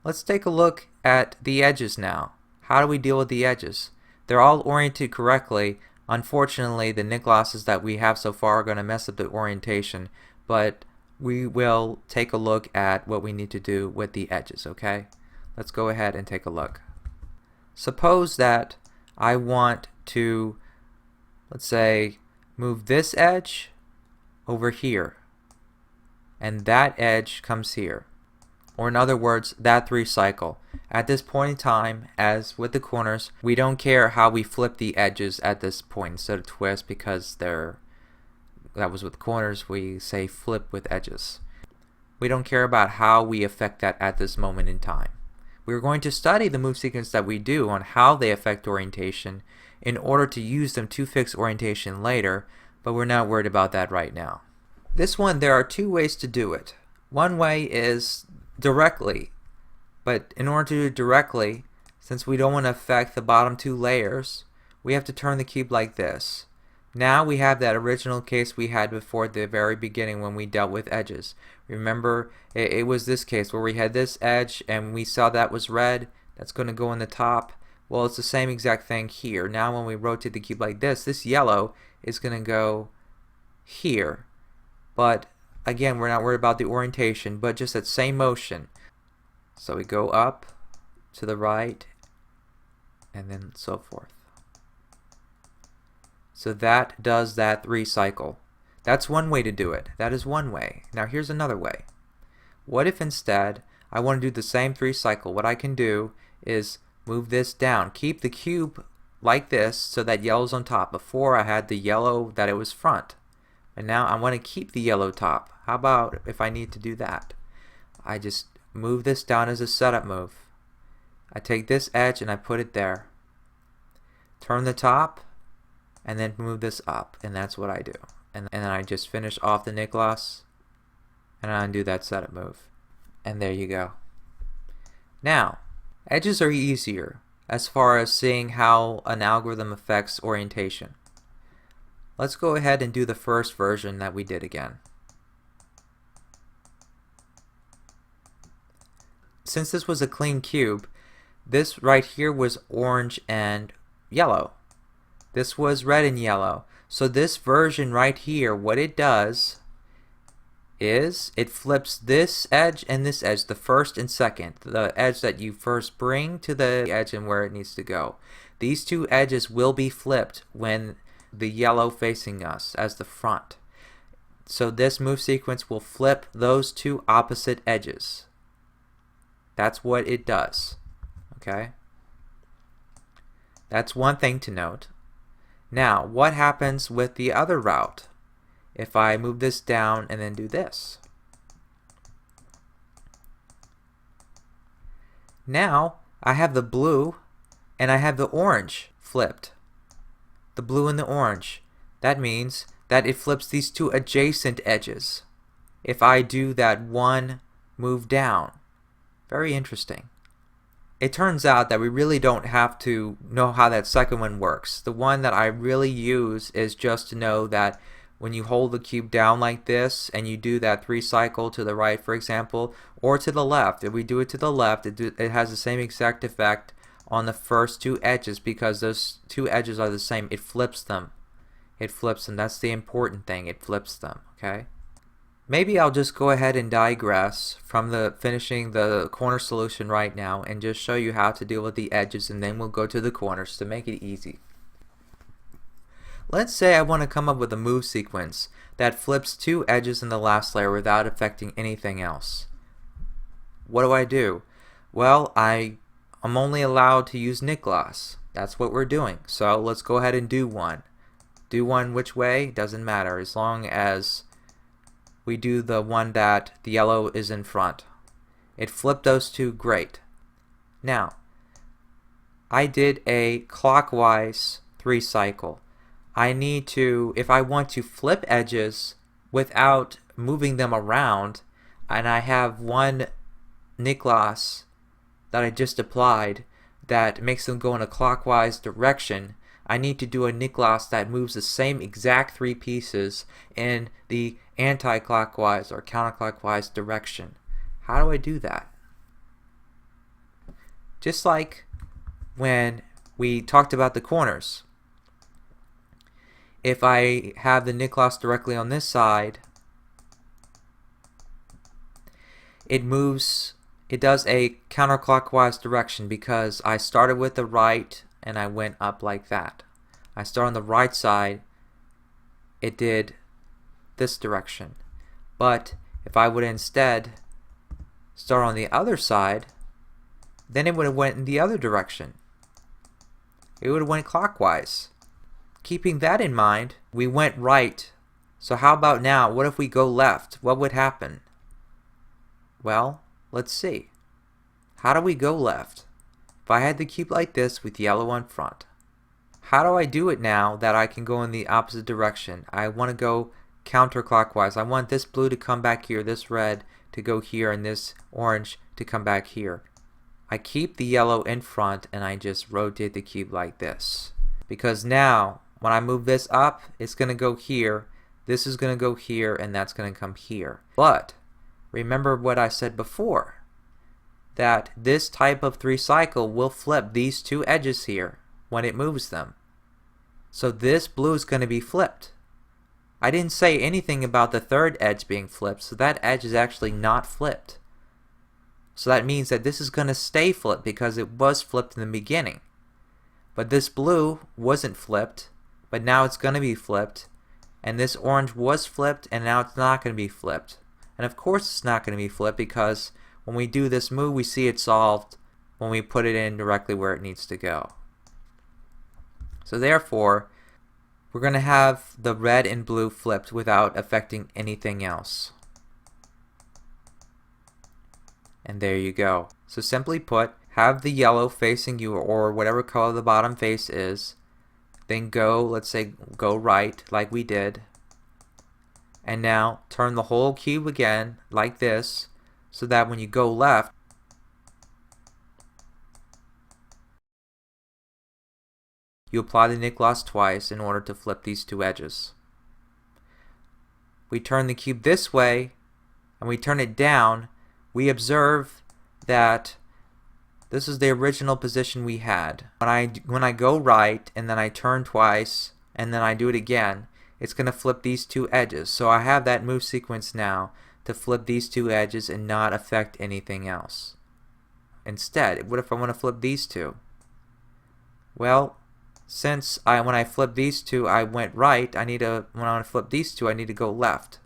Speaker 1: Let's take a look at the edges now. How do we deal with the edges? They're all oriented correctly. Unfortunately, the Niklases that we have so far are going to mess up the orientation, but we will take a look at what we need to do with the edges, okay? Let's go ahead and take a look. Suppose that I want to, let's say, move this edge over here, and that edge comes here. Or in other words, that 3 cycle. At this point in time, as with the corners, we don't care how we flip the edges at this point instead of twist, because that was with corners, we say flip with edges. We don't care about how we affect that at this moment in time. We're going to study the move sequence that we do on how they affect orientation in order to use them to fix orientation later, but we're not worried about that right now. This one, there are 2 ways to do it. One way is directly, but in order to do it directly, since we don't want to affect the bottom 2 layers, we have to turn the cube like this. Now we have that original case we had before at the very beginning when we dealt with edges. Remember, it was this case where we had this edge and we saw that was red. That's going to go in the top. Well, it's the same exact thing here. Now when we rotate the cube like this yellow is going to go here. But again, we're not worried about the orientation, but just that same motion. So we go up to the right and then so forth. So that does that 3 cycle. That's one way to do it. That is one way. Now here's another way. What if instead I want to do the same 3 cycle? What I can do is move this down. Keep the cube like this so that yellow's on top. Before I had the yellow that it was front. And now I want to keep the yellow top. How about if I need to do that? I just move this down as a setup move. I take this edge and I put it there. Turn the top and then move this up, and that's what I do. And then I just finish off the Niklas and I undo that setup move. And there you go. Now, edges are easier as far as seeing how an algorithm affects orientation. Let's go ahead and do the first version that we did again. Since this was a clean cube, this right here was orange and yellow. This was red and yellow. So this version right here, what it does is it flips this edge and this edge, the first and second, the edge that you first bring to the edge and where it needs to go. These 2 edges will be flipped when the yellow facing us as the front. So this move sequence will flip those 2 opposite edges. That's what it does. Okay? That's one thing to note. Now, what happens with the other route if I move this down and then do this? Now, I have the blue and I have the orange flipped. The blue and the orange. That means that it flips these 2 adjacent edges if I do that one move down. Very interesting. It turns out that we really don't have to know how that second one works. The one that I really use is just to know that when you hold the cube down like this and you do that 3 cycle to the right, for example, or to the left. If we do it to the left, it has the same exact effect on the first 2 edges because those 2 edges are the same. It flips them. It flips them. That's the important thing. It flips them. Okay. Maybe I'll just go ahead and digress from finishing the corner solution right now and just show you how to deal with the edges, and then we'll go to the corners to make it easy. Let's say I want to come up with a move sequence that flips 2 edges in the last layer without affecting anything else. What do? Well, I'm only allowed to use Niklas. That's what we're doing. So let's go ahead and do one. Do one which way? Doesn't matter, as long as we do the one that the yellow is in front. It flipped those 2, great. Now, I did a clockwise 3 cycle. I need to, if I want to flip edges without moving them around, and I have one Niklas that I just applied that makes them go in a clockwise direction, I need to do a Niklas that moves the same exact 3 pieces in the anti-clockwise or counterclockwise direction. How do I do that? Just like when we talked about the corners. If I have the Niklas directly on this side, it does a counterclockwise direction because I started with the right and I went up like that. I start on the right side, it did this direction. But if I would instead start on the other side, then it would have went in the other direction. It would have went clockwise. Keeping that in mind, we went right. So how about now? What if we go left? What would happen? Well, let's see. How do we go left? If I had the cube like this with yellow on front, how do I do it now that I can go in the opposite direction? I want to go counterclockwise. I want this blue to come back here, this red to go here, and this orange to come back here. I keep the yellow in front and I just rotate the cube like this. Because now, when I move this up, it's going to go here, this is going to go here, and that's going to come here. But remember what I said before, that this type of 3 cycle will flip these 2 edges here when it moves them. So this blue is going to be flipped. I didn't say anything about the 3rd edge being flipped, so that edge is actually not flipped. So that means that this is going to stay flipped because it was flipped in the beginning. But this blue wasn't flipped, but now it's going to be flipped. And this orange was flipped, and now it's not going to be flipped. And of course it's not going to be flipped because when we do this move, we see it solved when we put it in directly where it needs to go. So therefore, we're going to have the red and blue flipped without affecting anything else. And there you go. So simply put, have the yellow facing you, or whatever color the bottom face is, then go, let's say, go right like we did. And now turn the whole cube again like this, so that when you go left, you apply the Niklas twice in order to flip these 2 edges. We turn the cube this way and we turn it down. We observe that this is the original position we had. When I go right and then I turn twice and then I do it again, it's going to flip these 2 edges. So I have that move sequence now to flip these 2 edges and not affect anything else. Instead, what if I want to flip these 2? Well, since when I flip these 2, I went right, when I want to flip these 2, I need to go left.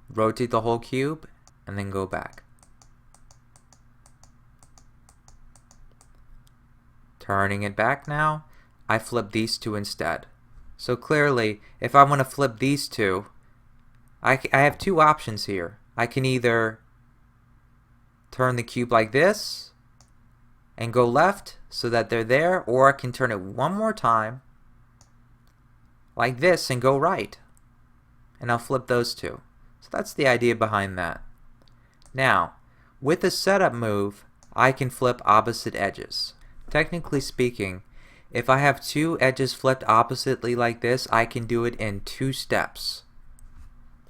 Speaker 1: Rotate the whole cube and then go back. Turning it back now, I flip these 2 instead. So clearly, if I want to flip these 2, I have 2 options here. I can either turn the cube like this and go left so that they're there, or I can turn it one more time like this and go right, and I'll flip those 2. So that's the idea behind that. Now, with the setup move, I can flip opposite edges. Technically speaking, If I have two edges flipped oppositely like this, I can do it in 2 steps.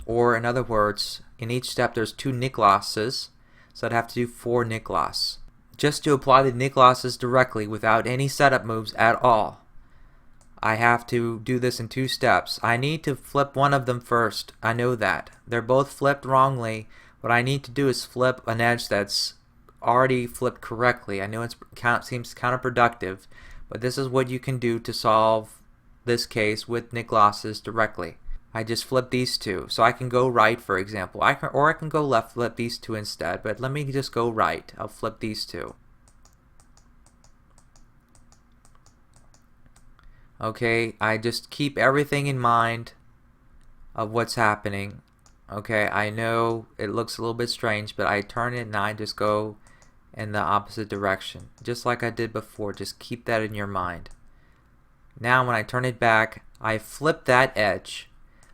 Speaker 1: Or in other words, in each step there's 2 Niklases, so I'd have to do 4 Niklas. Just to apply the Niklases directly without any setup moves at all, I have to do this in 2 steps. I need to flip one of them first. I know that. They're both flipped wrongly. What I need to do is flip an edge that's already flipped correctly. I know it seems counterproductive, but this is what you can do to solve this case with Niklases directly. I just flip these two. So I can go right, for example. I can go left, flip these two instead, but let me just go right. I'll flip these two. Okay, I just keep everything in mind of what's happening. Okay, I know it looks a little bit strange, but I turn it and I just go in the opposite direction. Just like I did before, just keep that in your mind. Now when I turn it back, I flip that edge,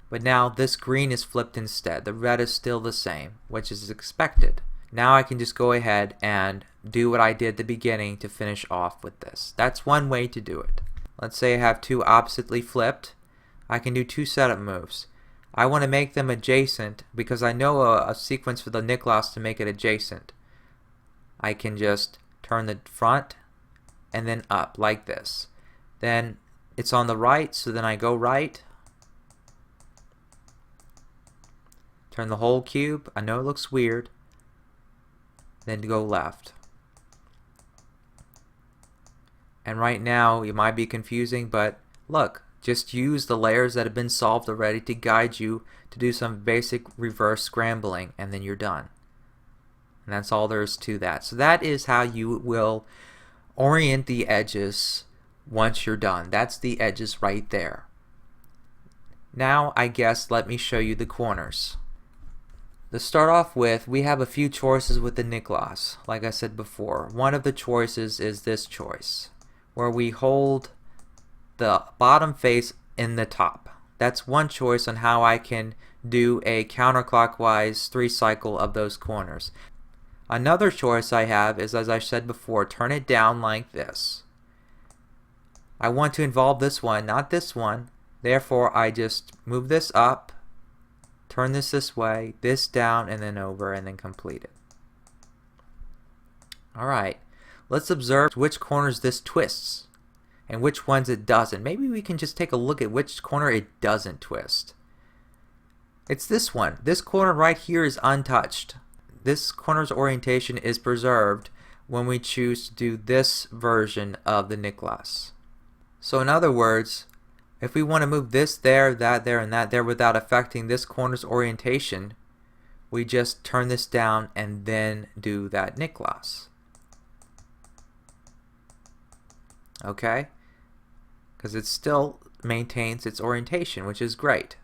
Speaker 1: but now this green is flipped instead. The red is still the same, which is expected. Now I can just go ahead and do what I did at the beginning to finish off with this. That's one way to do it. Let's say I have two oppositely flipped. I can do 2 setup moves. I want to make them adjacent because I know a sequence for the Niklas to make it adjacent. I can just turn the front and then up like this. Then it's on the right, so then I go right. Turn the whole cube. I know it looks weird. Then go left. And right now it might be confusing, but look, just use the layers that have been solved already to guide you to do some basic reverse scrambling, and then you're done. And that's all there is to that. So that is how you will orient the edges once you're done. That's the edges right there. Now I guess let me show you the corners. To start off with, we have a few choices with the Niklas. Like I said before, one of the choices is this choice, where we hold the bottom face in the top. That's one choice on how I can do a counterclockwise 3 cycle of those corners. Another choice I have is, as I said before, turn it down like this. I want to involve this one, not this one. Therefore, I just move this up, turn this way, this down, and then over, and then complete it. Alright, let's observe which corners this twists and which ones it doesn't. Maybe we can just take a look at which corner it doesn't twist. It's this one. This corner right here is untouched. This corner's orientation is preserved when we choose to do this version of the Niklas. So in other words, if we want to move this there, that there, and that there without affecting this corner's orientation, we just turn this down and then do that Niklas. Okay? Because it still maintains its orientation, which is great.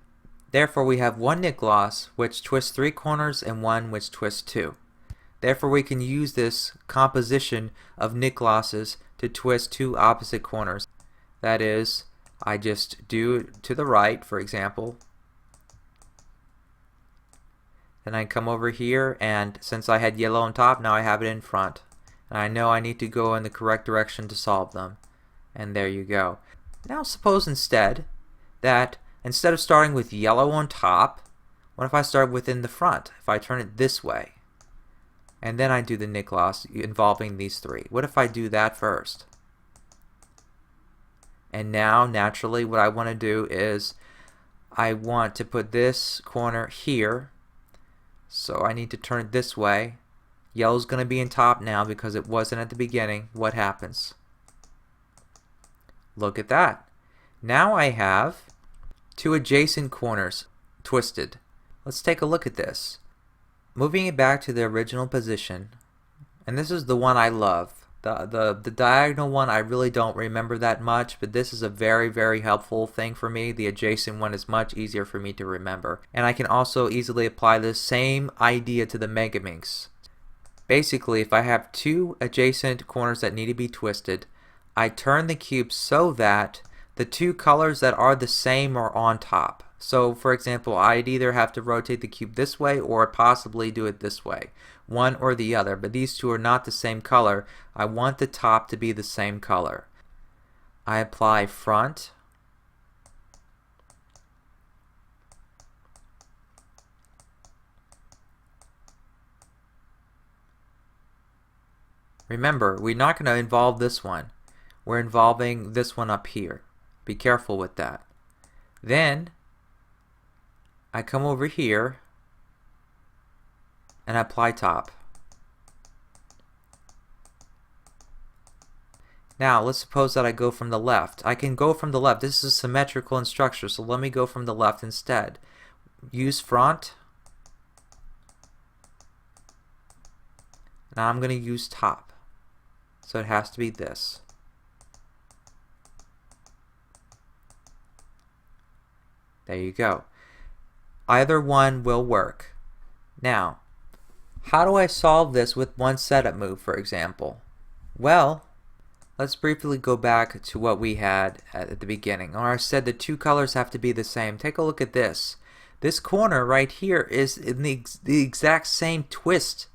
Speaker 1: Therefore, we have one Niklas which twists 3 corners and one which twists 2. Therefore, we can use this composition of Niklases to twist 2 opposite corners. That is, I just do it to the right, for example. Then I come over here, and since I had yellow on top, now I have it in front. And I know I need to go in the correct direction to solve them. And there you go. Now suppose instead that instead of starting with yellow on top, what if I start within the front? If I turn it this way, and then I do the Niklas involving these 3. What if I do that first? And now naturally what I want to do is I want to put this corner here, so I need to turn it this way. Yellow's going to be in top now because it wasn't at the beginning. What happens? Look at that. Now I have 2 adjacent corners twisted. Let's take a look at this. Moving it back to the original position, and this is the one I love. The diagonal one I really don't remember that much, but this is a very, very helpful thing for me. The adjacent one is much easier for me to remember. And I can also easily apply this same idea to the Megaminx. Basically, if I have 2 adjacent corners that need to be twisted, I turn the cube so that the 2 colors that are the same are on top. So for example, I'd either have to rotate the cube this way or possibly do it this way. One or the other, but these 2 are not the same color. I want the top to be the same color. I apply front. Remember, we're not going to involve this one. We're involving this one up here. Be careful with that. Then I come over here and apply top. Now let's suppose that I go from the left. I can go from the left. This is symmetrical in structure, so let me go from the left instead. Use front. Now I'm going to use top. So it has to be this. There you go. Either one will work. Now, how do I solve this with one setup move, for example? Well, let's briefly go back to what we had at the beginning. Or I said the two colors have to be the same. Take a look at this. This corner right here is in the exact same twist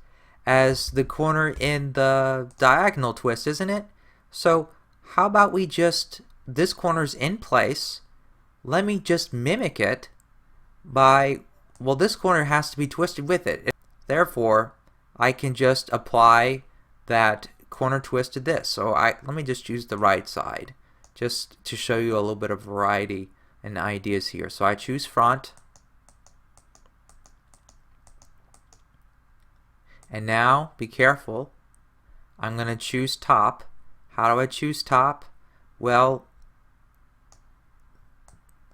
Speaker 1: as the corner in the diagonal twist, isn't it? So how about we just, this corner's in place, let me just mimic it by, well, this corner has to be twisted with it. Therefore, I can just apply that corner twist to this. So let me just use the right side just to show you a little bit of variety and ideas here. So I choose front. And now, be careful, I'm going to choose top. How do I choose top? Well,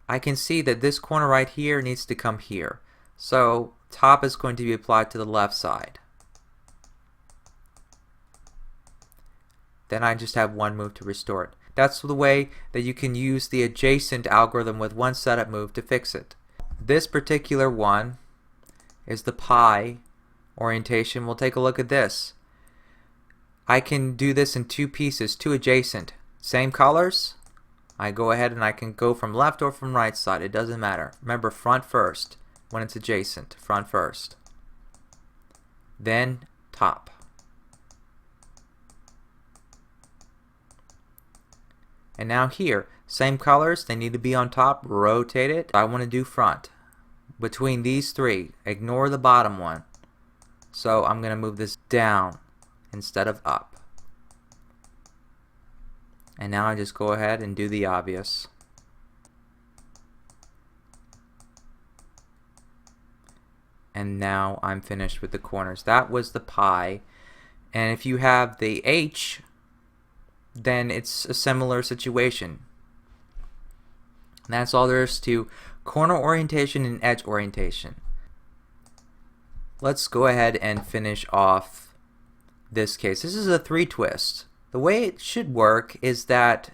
Speaker 1: I can see that this corner right here needs to come here. So top is going to be applied to the left side. Then I just have one move to restore it. That's the way that you can use the adjacent algorithm with one setup move to fix it. This particular one is the pi orientation. We'll take a look at this. I can do this in two pieces, two adjacent. Same colors. I go ahead and I can go from left or from right side. It doesn't matter. Remember, front first when it's adjacent. Front first. Then top. And now here, same colors. They need to be on top. Rotate it. I want to do front. Between these three, ignore the bottom one. So I'm going to move this down instead of up. And now I just go ahead and do the obvious. And now I'm finished with the corners. That was the pi. And if you have the H, then it's a similar situation. And that's all there is to corner orientation and edge orientation. Let's go ahead and finish off this case. This is a 3 twist. The way it should work is that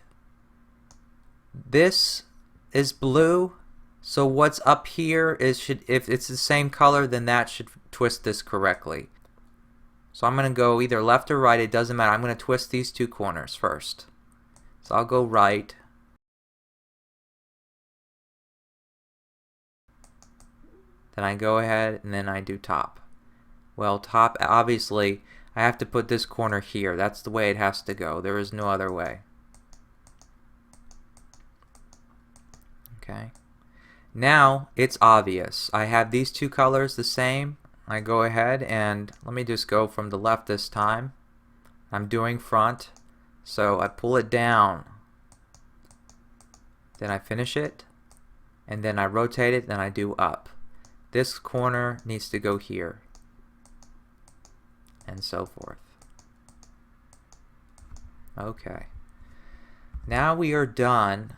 Speaker 1: this is blue, so what's up here is if it's the same color, then that should twist this correctly. So I'm going to go either left or right, it doesn't matter. I'm going to twist these two corners first. So I'll go right. Then I go ahead and then I do top. Well, top, obviously I have to put this corner here. That's the way it has to go. There is no other way. Okay. Now it's obvious. I have these two colors the same. I go ahead and let me just go from the left this time. I'm doing front. So I pull it down. Then I finish it. And then I rotate it. Then I do up. This corner needs to go here. And so forth. Okay. Now we are done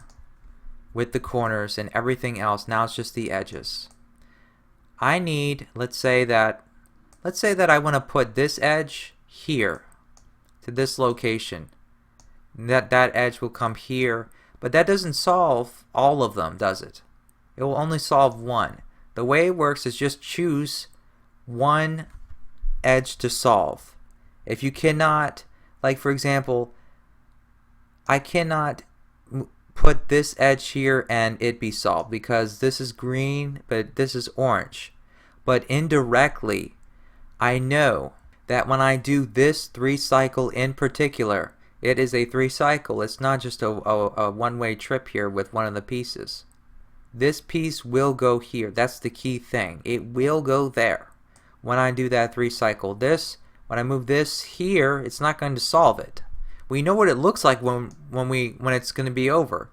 Speaker 1: with the corners and everything else. Now it's just the edges. I need, let's say that I want to put this edge here to this location. That edge will come here, but that doesn't solve all of them, does it? It will only solve one. The way it works is just choose one edge to solve. If you cannot, like for example, I cannot put this edge here and it be solved because this is green but this is orange. But indirectly, I know that when I do this 3 cycle in particular, it is a 3 cycle. It's not just a one-way trip here with one of the pieces. This piece will go here. That's the key thing. It will go there when I do that 3 cycle. This, when I move this here, it's not going to solve it. We know what it looks like when it's going to be over.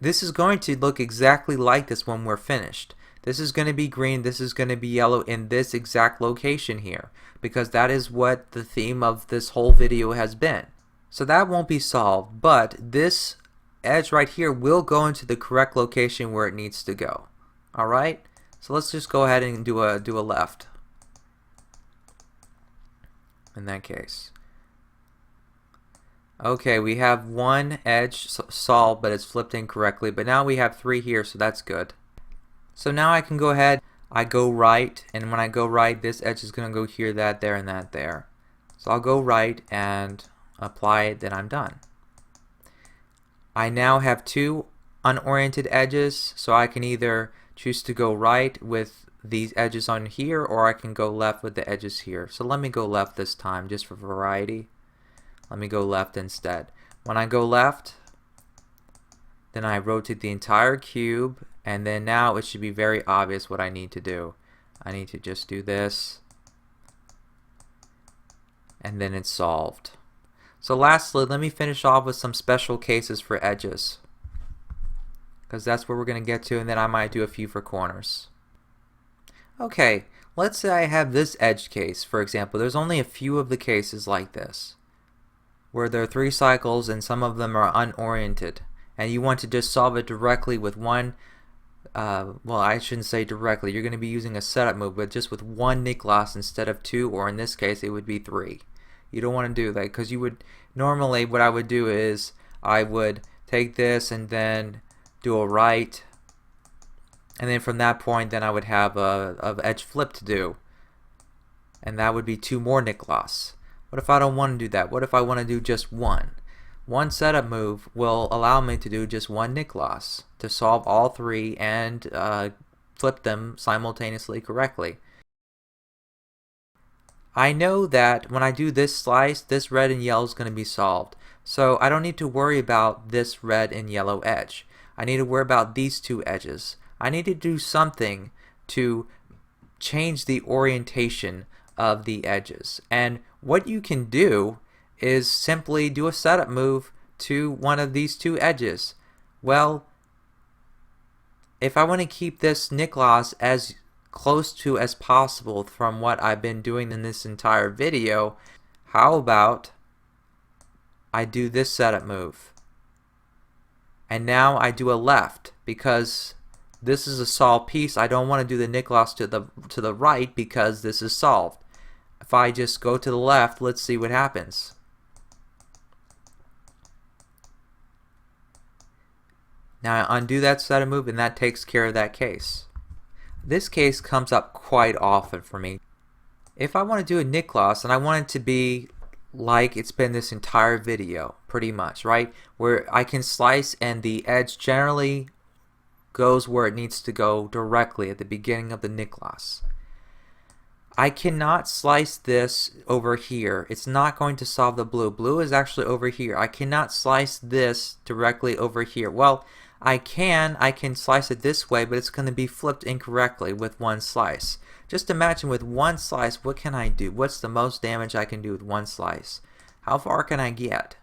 Speaker 1: This is going to look exactly like this when we're finished. This is going to be green, this is going to be yellow in this exact location here, because that is what the theme of this whole video has been. So that won't be solved, but this edge right here will go into the correct location where it needs to go. Alright? So let's just go ahead and do a left in that case. Okay, we have one edge solved, but it's flipped incorrectly, but now we have 3 here, so that's good. So now I can go ahead, I go right, and when I go right, this edge is going to go here, that there, and that there. So I'll go right and apply it, then I'm done. I now have 2 unoriented edges, so I can either choose to go right with these edges on here, or I can go left with the edges here. So let me go left this time, just for variety. Let me go left instead. When I go left, then I rotate the entire cube, and then now it should be very obvious what I need to do. I need to just do this, and then it's solved. So lastly, let me finish off with some special cases for edges, because that's where we're going to get to, and then I might do a few for corners. Okay, let's say I have this edge case, for example. There's only a few of the cases like this, where there are 3 cycles and some of them are unoriented, and you want to just solve it directly with one, well, I shouldn't say directly, you're going to be using a setup move, but just with one Niklas instead of 2, or in this case it would be 3. You don't want to do that, because you would, normally what I would do is I would take this and then do a right, and then from that point then I would have a edge flip to do, and that would be 2 more Niklas. What if I don't want to do that? What if I want to do just one? One setup move will allow me to do just one Niklas to solve all 3 and flip them simultaneously correctly. I know that when I do this slice, this red and yellow is going to be solved. So I don't need to worry about this red and yellow edge. I need to worry about these 2 edges. I need to do something to change the orientation of the edges. And what you can do is simply do a setup move to one of these 2 edges. Well, if I want to keep this Niklas as close to as possible from what I've been doing in this entire video, how about I do this setup move, and now I do a left, because this is a solved piece. I don't want to do the Niklas to the right because this is solved. If I just go to the left, let's see what happens. Now I undo that setup move, and that takes care of that case. This case comes up quite often for me. If I want to do a Niklas and I want it to be like it's been this entire video, pretty much, right? Where I can slice and the edge generally goes where it needs to go directly at the beginning of the Niklas. I cannot slice this over here. It's not going to solve the blue. Blue is actually over here. I cannot slice this directly over here. Well, I can slice it this way, but it's going to be flipped incorrectly with one slice. Just imagine with one slice, what can I do? What's the most damage I can do with one slice? How far can I get?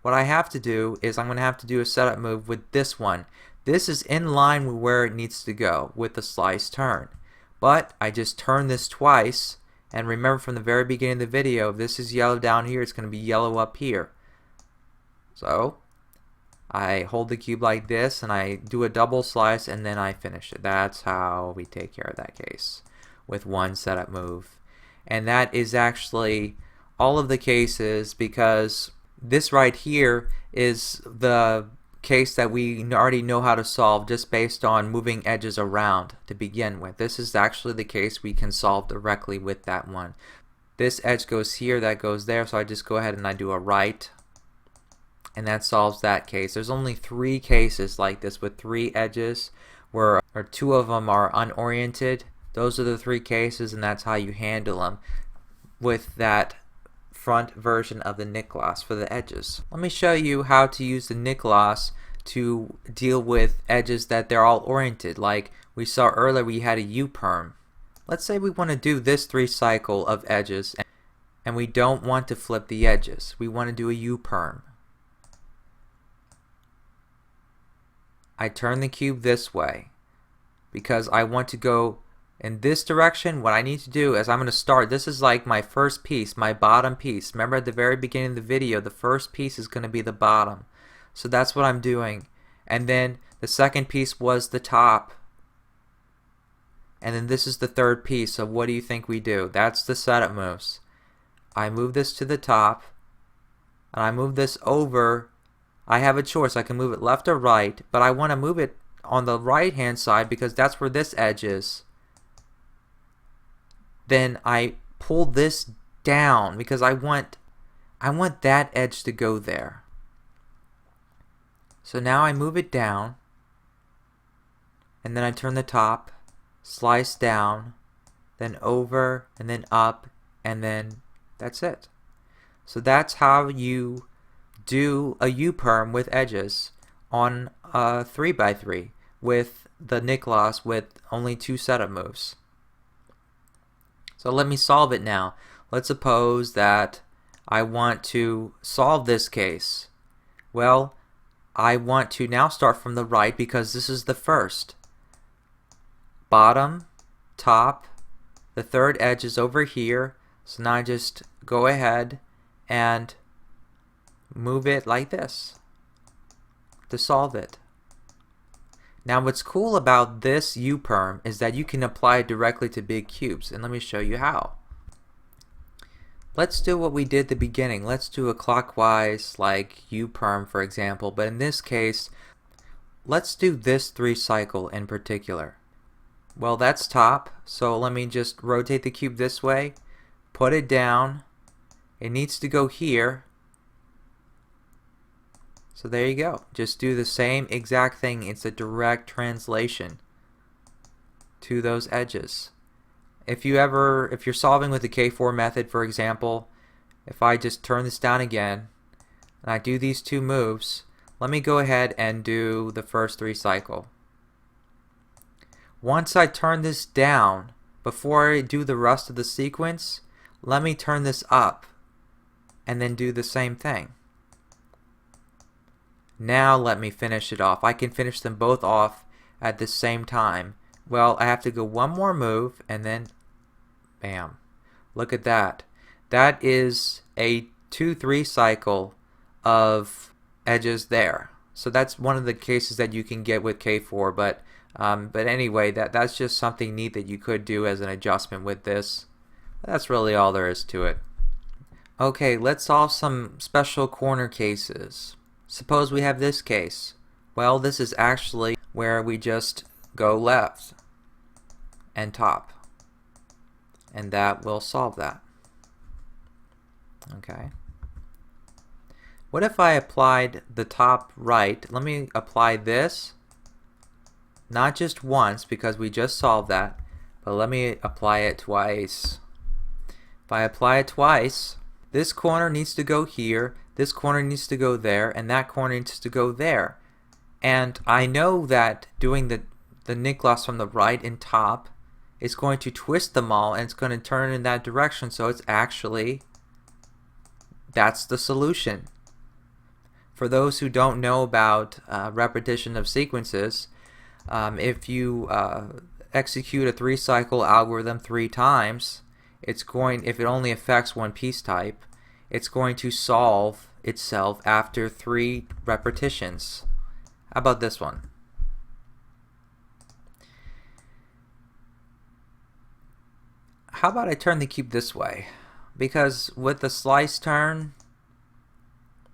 Speaker 1: What I have to do is I'm going to have to do a setup move with this one. This is in line with where it needs to go with the slice turn. But I just turn this twice, and remember from the very beginning of the video, if this is yellow down here, it's going to be yellow up here. So I hold the cube like this, and I do a double slice, and then I finish it. That's how we take care of that case with one setup move. And that is actually all of the cases, because this right here is the case that we already know how to solve just based on moving edges around to begin with. This is actually the case we can solve directly with that one. This edge goes here, that goes there, so I just go ahead and I do a right, and that solves that case. There's only 3 cases like this with 3 edges where 2 of them are unoriented. Those are the 3 cases, and that's how you handle them with that front version of the Niklas for the edges. Let me show you how to use the Niklas to deal with edges that they're all oriented. Like we saw earlier, we had a U-perm. Let's say we want to do this 3 cycle of edges and we don't want to flip the edges. We want to do a U-perm. I turn the cube this way because I want to go in this direction. What I need to do is I'm going to start, this is like my first piece, my bottom piece. Remember at the very beginning of the video, the first piece is going to be the bottom. So that's what I'm doing. And then the second piece was the top. And then this is the third piece. So what do you think we do? That's the setup moves. I move this to the top and I move this over. I have a choice. I can move it left or right, but I want to move it on the right hand side because that's where this edge is. Then I pull this down because I want that edge to go there. So now I move it down and then I turn the top, slice down, then over and then up, and then that's it. So that's how you do a U-perm with edges on a 3x3 with the Niklas with only 2 setup moves. So let me solve it now. Let's suppose that I want to solve this case. Well, I want to now start from the right because this is the first. Bottom, top, the third edge is over here. So now I just go ahead and move it like this to solve it. Now what's cool about this U-perm is that you can apply it directly to big cubes, and let me show you how. Let's do what we did at the beginning. Let's do a clockwise like U-perm for example, but in this case let's do this 3 cycle in particular. Well, that's top, so let me just rotate the cube this way, put it down. It needs to go here. So there you go. Just do the same exact thing. It's a direct translation to those edges. If you're solving with the K4 method, for example, if I just turn this down again and I do these 2 moves, let me go ahead and do the first 3 cycle. Once I turn this down, before I do the rest of the sequence, let me turn this up and then do the same thing. Now let me finish it off. I can finish them both off at the same time. Well, I have to go one more move and then bam. Look at that. That is a 2-3 cycle of edges there. So that's one of the cases that you can get with K4, but anyway, that's just something neat that you could do as an adjustment with this. That's really all there is to it. Okay, let's solve some special corner cases. Suppose we have this case. Well, this is actually where we just go left and top, and that will solve that. Okay. What if I applied the top right? Let me apply this, not just once because we just solved that, but let me apply it twice. If I apply it twice, this corner needs to go here, this corner needs to go there, and that corner needs to go there. And I know that doing the Niklas from the right and top is going to twist them all and it's going to turn in that direction, so it's actually, that's the solution. For those who don't know about repetition of sequences, if you execute a 3 cycle algorithm 3 times, it's going, if it only affects one piece type, it's going to solve itself after 3 repetitions. How about this one? How about I turn the cube this way? Because with the slice turn,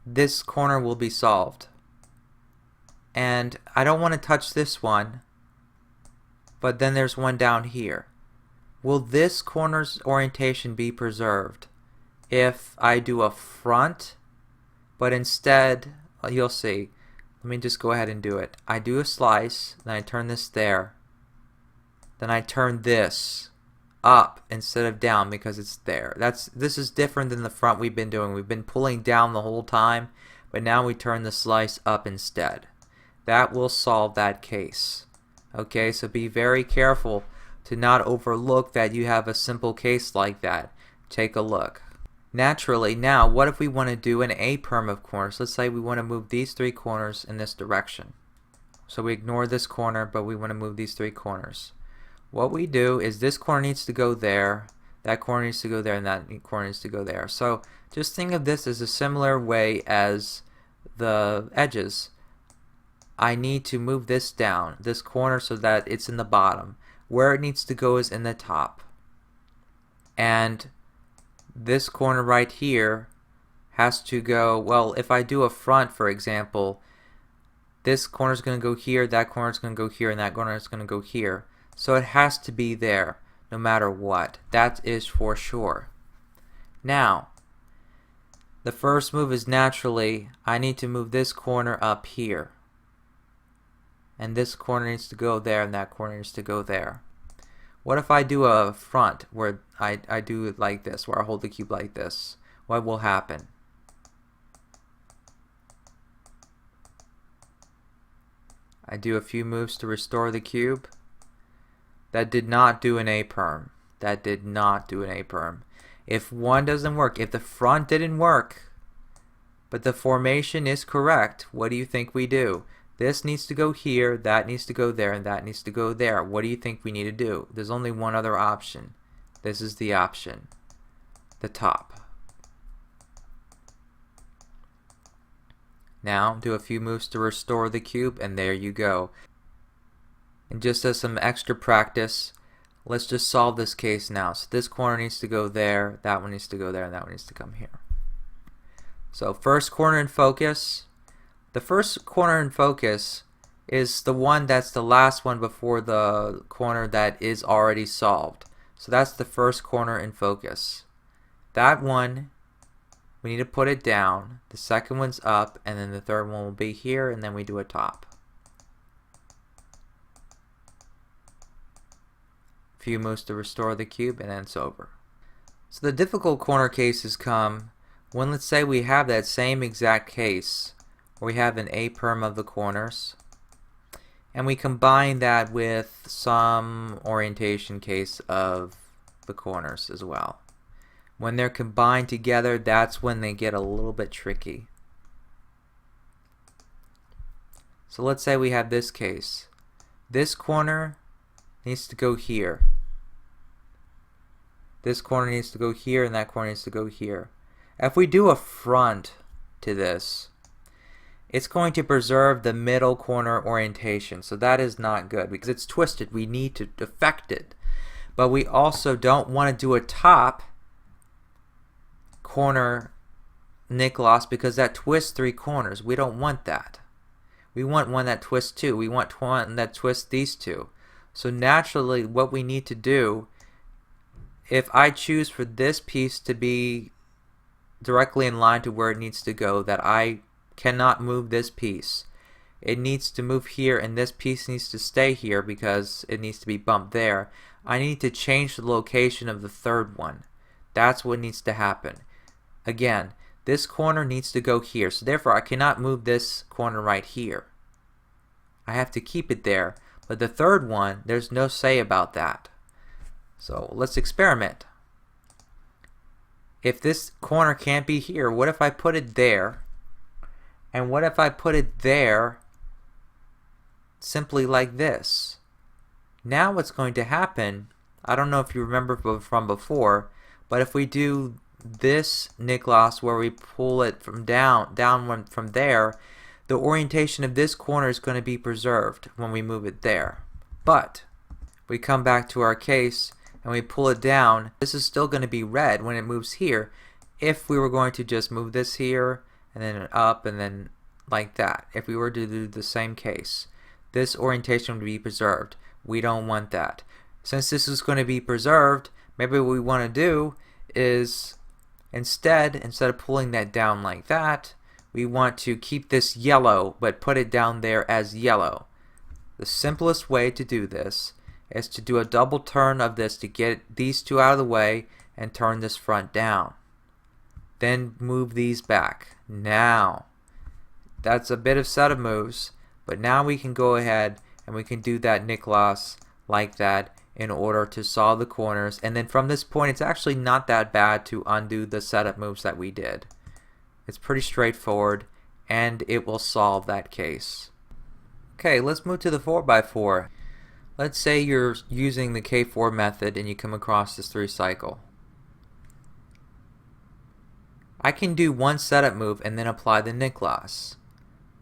Speaker 1: this corner will be solved. And I don't want to touch this one, but then there's one down here. Will this corner's orientation be preserved if I do a front, but instead, you'll see, let me just go ahead and do it. I do a slice, then I turn this there, then I turn this up instead of down because it's there. This is different than the front we've been doing. We've been pulling down the whole time, but now we turn the slice up instead. That will solve that case. Okay, so be very careful to not overlook that you have a simple case like that. Take a look. Naturally, now what if we want to do an A-perm of corners? Let's say we want to move these 3 corners in this direction. So we ignore this corner, but we want to move these 3 corners. What we do is this corner needs to go there, that corner needs to go there, and that corner needs to go there. So just think of this as a similar way as the edges. I need to move this down, this corner, so that it's in the bottom. Where it needs to go is in the top. And this corner right here has to go, well, if I do a front, for example, this corner is going to go here, that corner is going to go here, and that corner is going to go here. So it has to be there no matter what. That is for sure. Now, the first move is naturally, I need to move this corner up here. And this corner needs to go there, and that corner needs to go there. What if I do a front where I do it like this, where I hold the cube like this? What will happen? I do a few moves to restore the cube. That did not do an A-perm. That did not do an A-perm. If one doesn't work, if the front didn't work, but the formation is correct, what do you think we do? This needs to go here, that needs to go there, and that needs to go there. What do you think we need to do? There's only one other option. This is the option. The top. Now do a few moves to restore the cube, and there you go. And just as some extra practice, let's just solve this case now. So this corner needs to go there, that one needs to go there, and that one needs to come here. So first corner in focus. The first corner in focus is the one that's the last one before the corner that is already solved. So that's the first corner in focus. That one, we need to put it down. The second one's up, and then the third one will be here, and then we do a top. Few moves to restore the cube, and then it's over. So the difficult corner cases come when, let's say, we have that same exact case where we have an A-perm of the corners, and we combine that with some orientation case of the corners as well. When they're combined together, that's when they get a little bit tricky. So let's say we have this case. This corner needs to go here. This corner needs to go here, and that corner needs to go here. If we do a front to this, it's going to preserve the middle corner orientation. So that is not good because it's twisted. We need to affect it. But we also don't want to do a top corner Niklas because that twists 3 corners. We don't want that. We want one that twists 2. We want one that twists these 2. So naturally what we need to do, if I choose for this piece to be directly in line to where it needs to go, that I cannot move this piece. It needs to move here, and this piece needs to stay here because it needs to be bumped there. I need to change the location of the third one. That's what needs to happen. Again, this corner needs to go here, so therefore I cannot move this corner right here. I have to keep it there, but the third one, there's no say about that. So let's experiment. If this corner can't be here, what if I put it there? And what if I put it there simply like this? Now what's going to happen, I don't know if you remember from before, but if we do this Niklas where we pull it from down from there, the orientation of this corner is going to be preserved when we move it there. But we come back to our case and we pull it down, this is still going to be red when it moves here if we were going to just move this here and then up and then like that. If we were to do the same case, this orientation would be preserved. We don't want that. Since this is going to be preserved, maybe what we want to do is instead of pulling that down like that, we want to keep this yellow but put it down there as yellow. The simplest way to do this is to do a double turn of this to get these two out of the way and turn this front down. Then move these back. Now, that's a bit of set of moves, but now we can go ahead and we can do that Niklas like that in order to solve the corners, and then from this point it's actually not that bad to undo the setup moves that we did. It's pretty straightforward and it will solve that case. Okay, let's move to the 4x4. Let's say you're using the K4 method and you come across this 3 cycle. I can do one setup move and then apply the Niklas.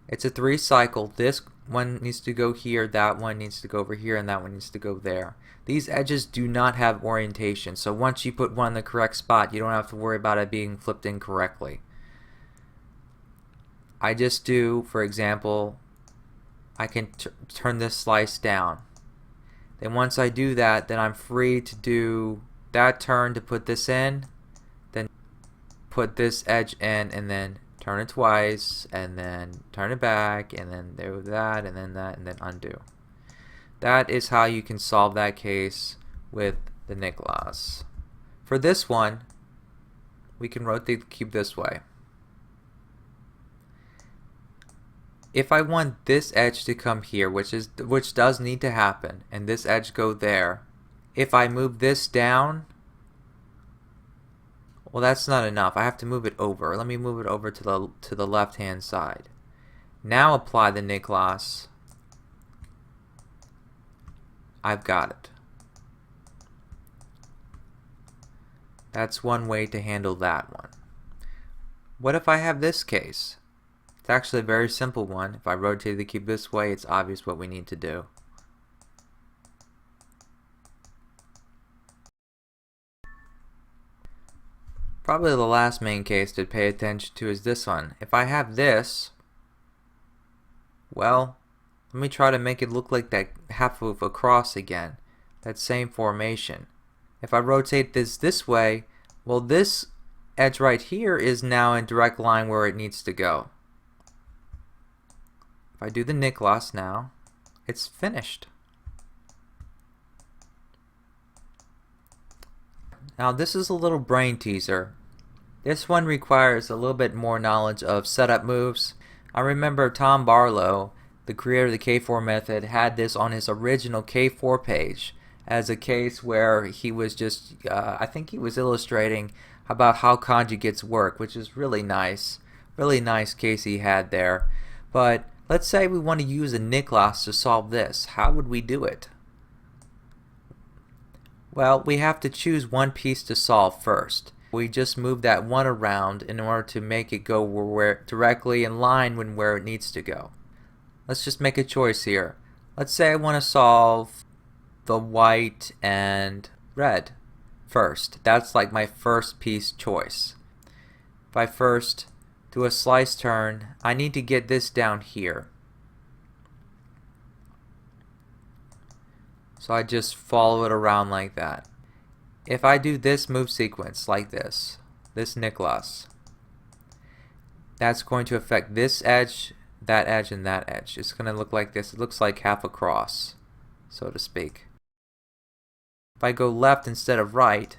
Speaker 1: It's a 3 cycle. This one needs to go here, that one needs to go over here, and that one needs to go there. These edges do not have orientation, so once you put one in the correct spot, you don't have to worry about it being flipped incorrectly. I just do, for example, I can turn this slice down. Then once I do that, then I'm free to do that turn to put this in, then put this edge in, and then turn it twice, and then turn it back, and then do that, and then undo. That is how you can solve that case with the Niklas. For this one, we can rotate the cube this way. If I want this edge to come here, which does need to happen, and this edge go there, if I move this down, well, that's not enough. I have to move it over. Let me move it over to the left hand side. Now apply the Niklas. I've got it. That's one way to handle that one. What if I have this case? It's actually a very simple one. If I rotate the cube this way, it's obvious what we need to do. Probably the last main case to pay attention to is this one. If I have this, well, let me try to make it look like that half of a cross again. That same formation. If I rotate this way, well, this edge right here is now in direct line where it needs to go. If I do the Niklas now, it's finished. Now this is a little brain teaser. This one requires a little bit more knowledge of setup moves. I remember Tom Barlow, the creator of the K4 method, had this on his original K4 page as a case where he was just, I think he was illustrating about how conjugates work, which is really nice. Really nice case he had there. But let's say we want to use a Niklas to solve this. How would we do it? Well, we have to choose one piece to solve first. We just move that one around in order to make it go directly in line with where it needs to go. Let's just make a choice here. Let's say I want to solve the white and red first. That's like my first piece choice. If I first do a slice turn, I need to get this down here. So I just follow it around like that. If I do this move sequence like this Niklas, that's going to affect this edge, that edge, and that edge. It's going to look like this. It looks like half a cross, so to speak. If I go left instead of right,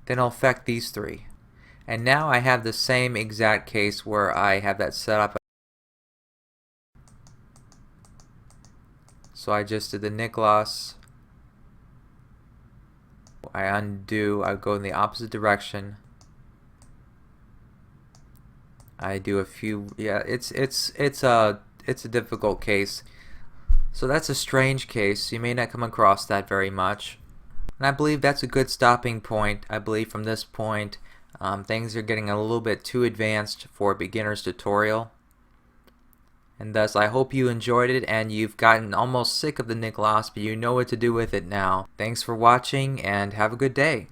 Speaker 1: then I'll affect these three. And now I have the same exact case where I have that set up. So I just did the Niklas. I undo, I go in the opposite direction. I do a few, yeah, it's a difficult case. So that's a strange case. You may not come across that very much. And I believe that's a good stopping point. I believe from this point things are getting a little bit too advanced for a beginner's tutorial. And thus I hope you enjoyed it and you've gotten almost sick of the Niklas, but you know what to do with it now. Thanks for watching and have a good day.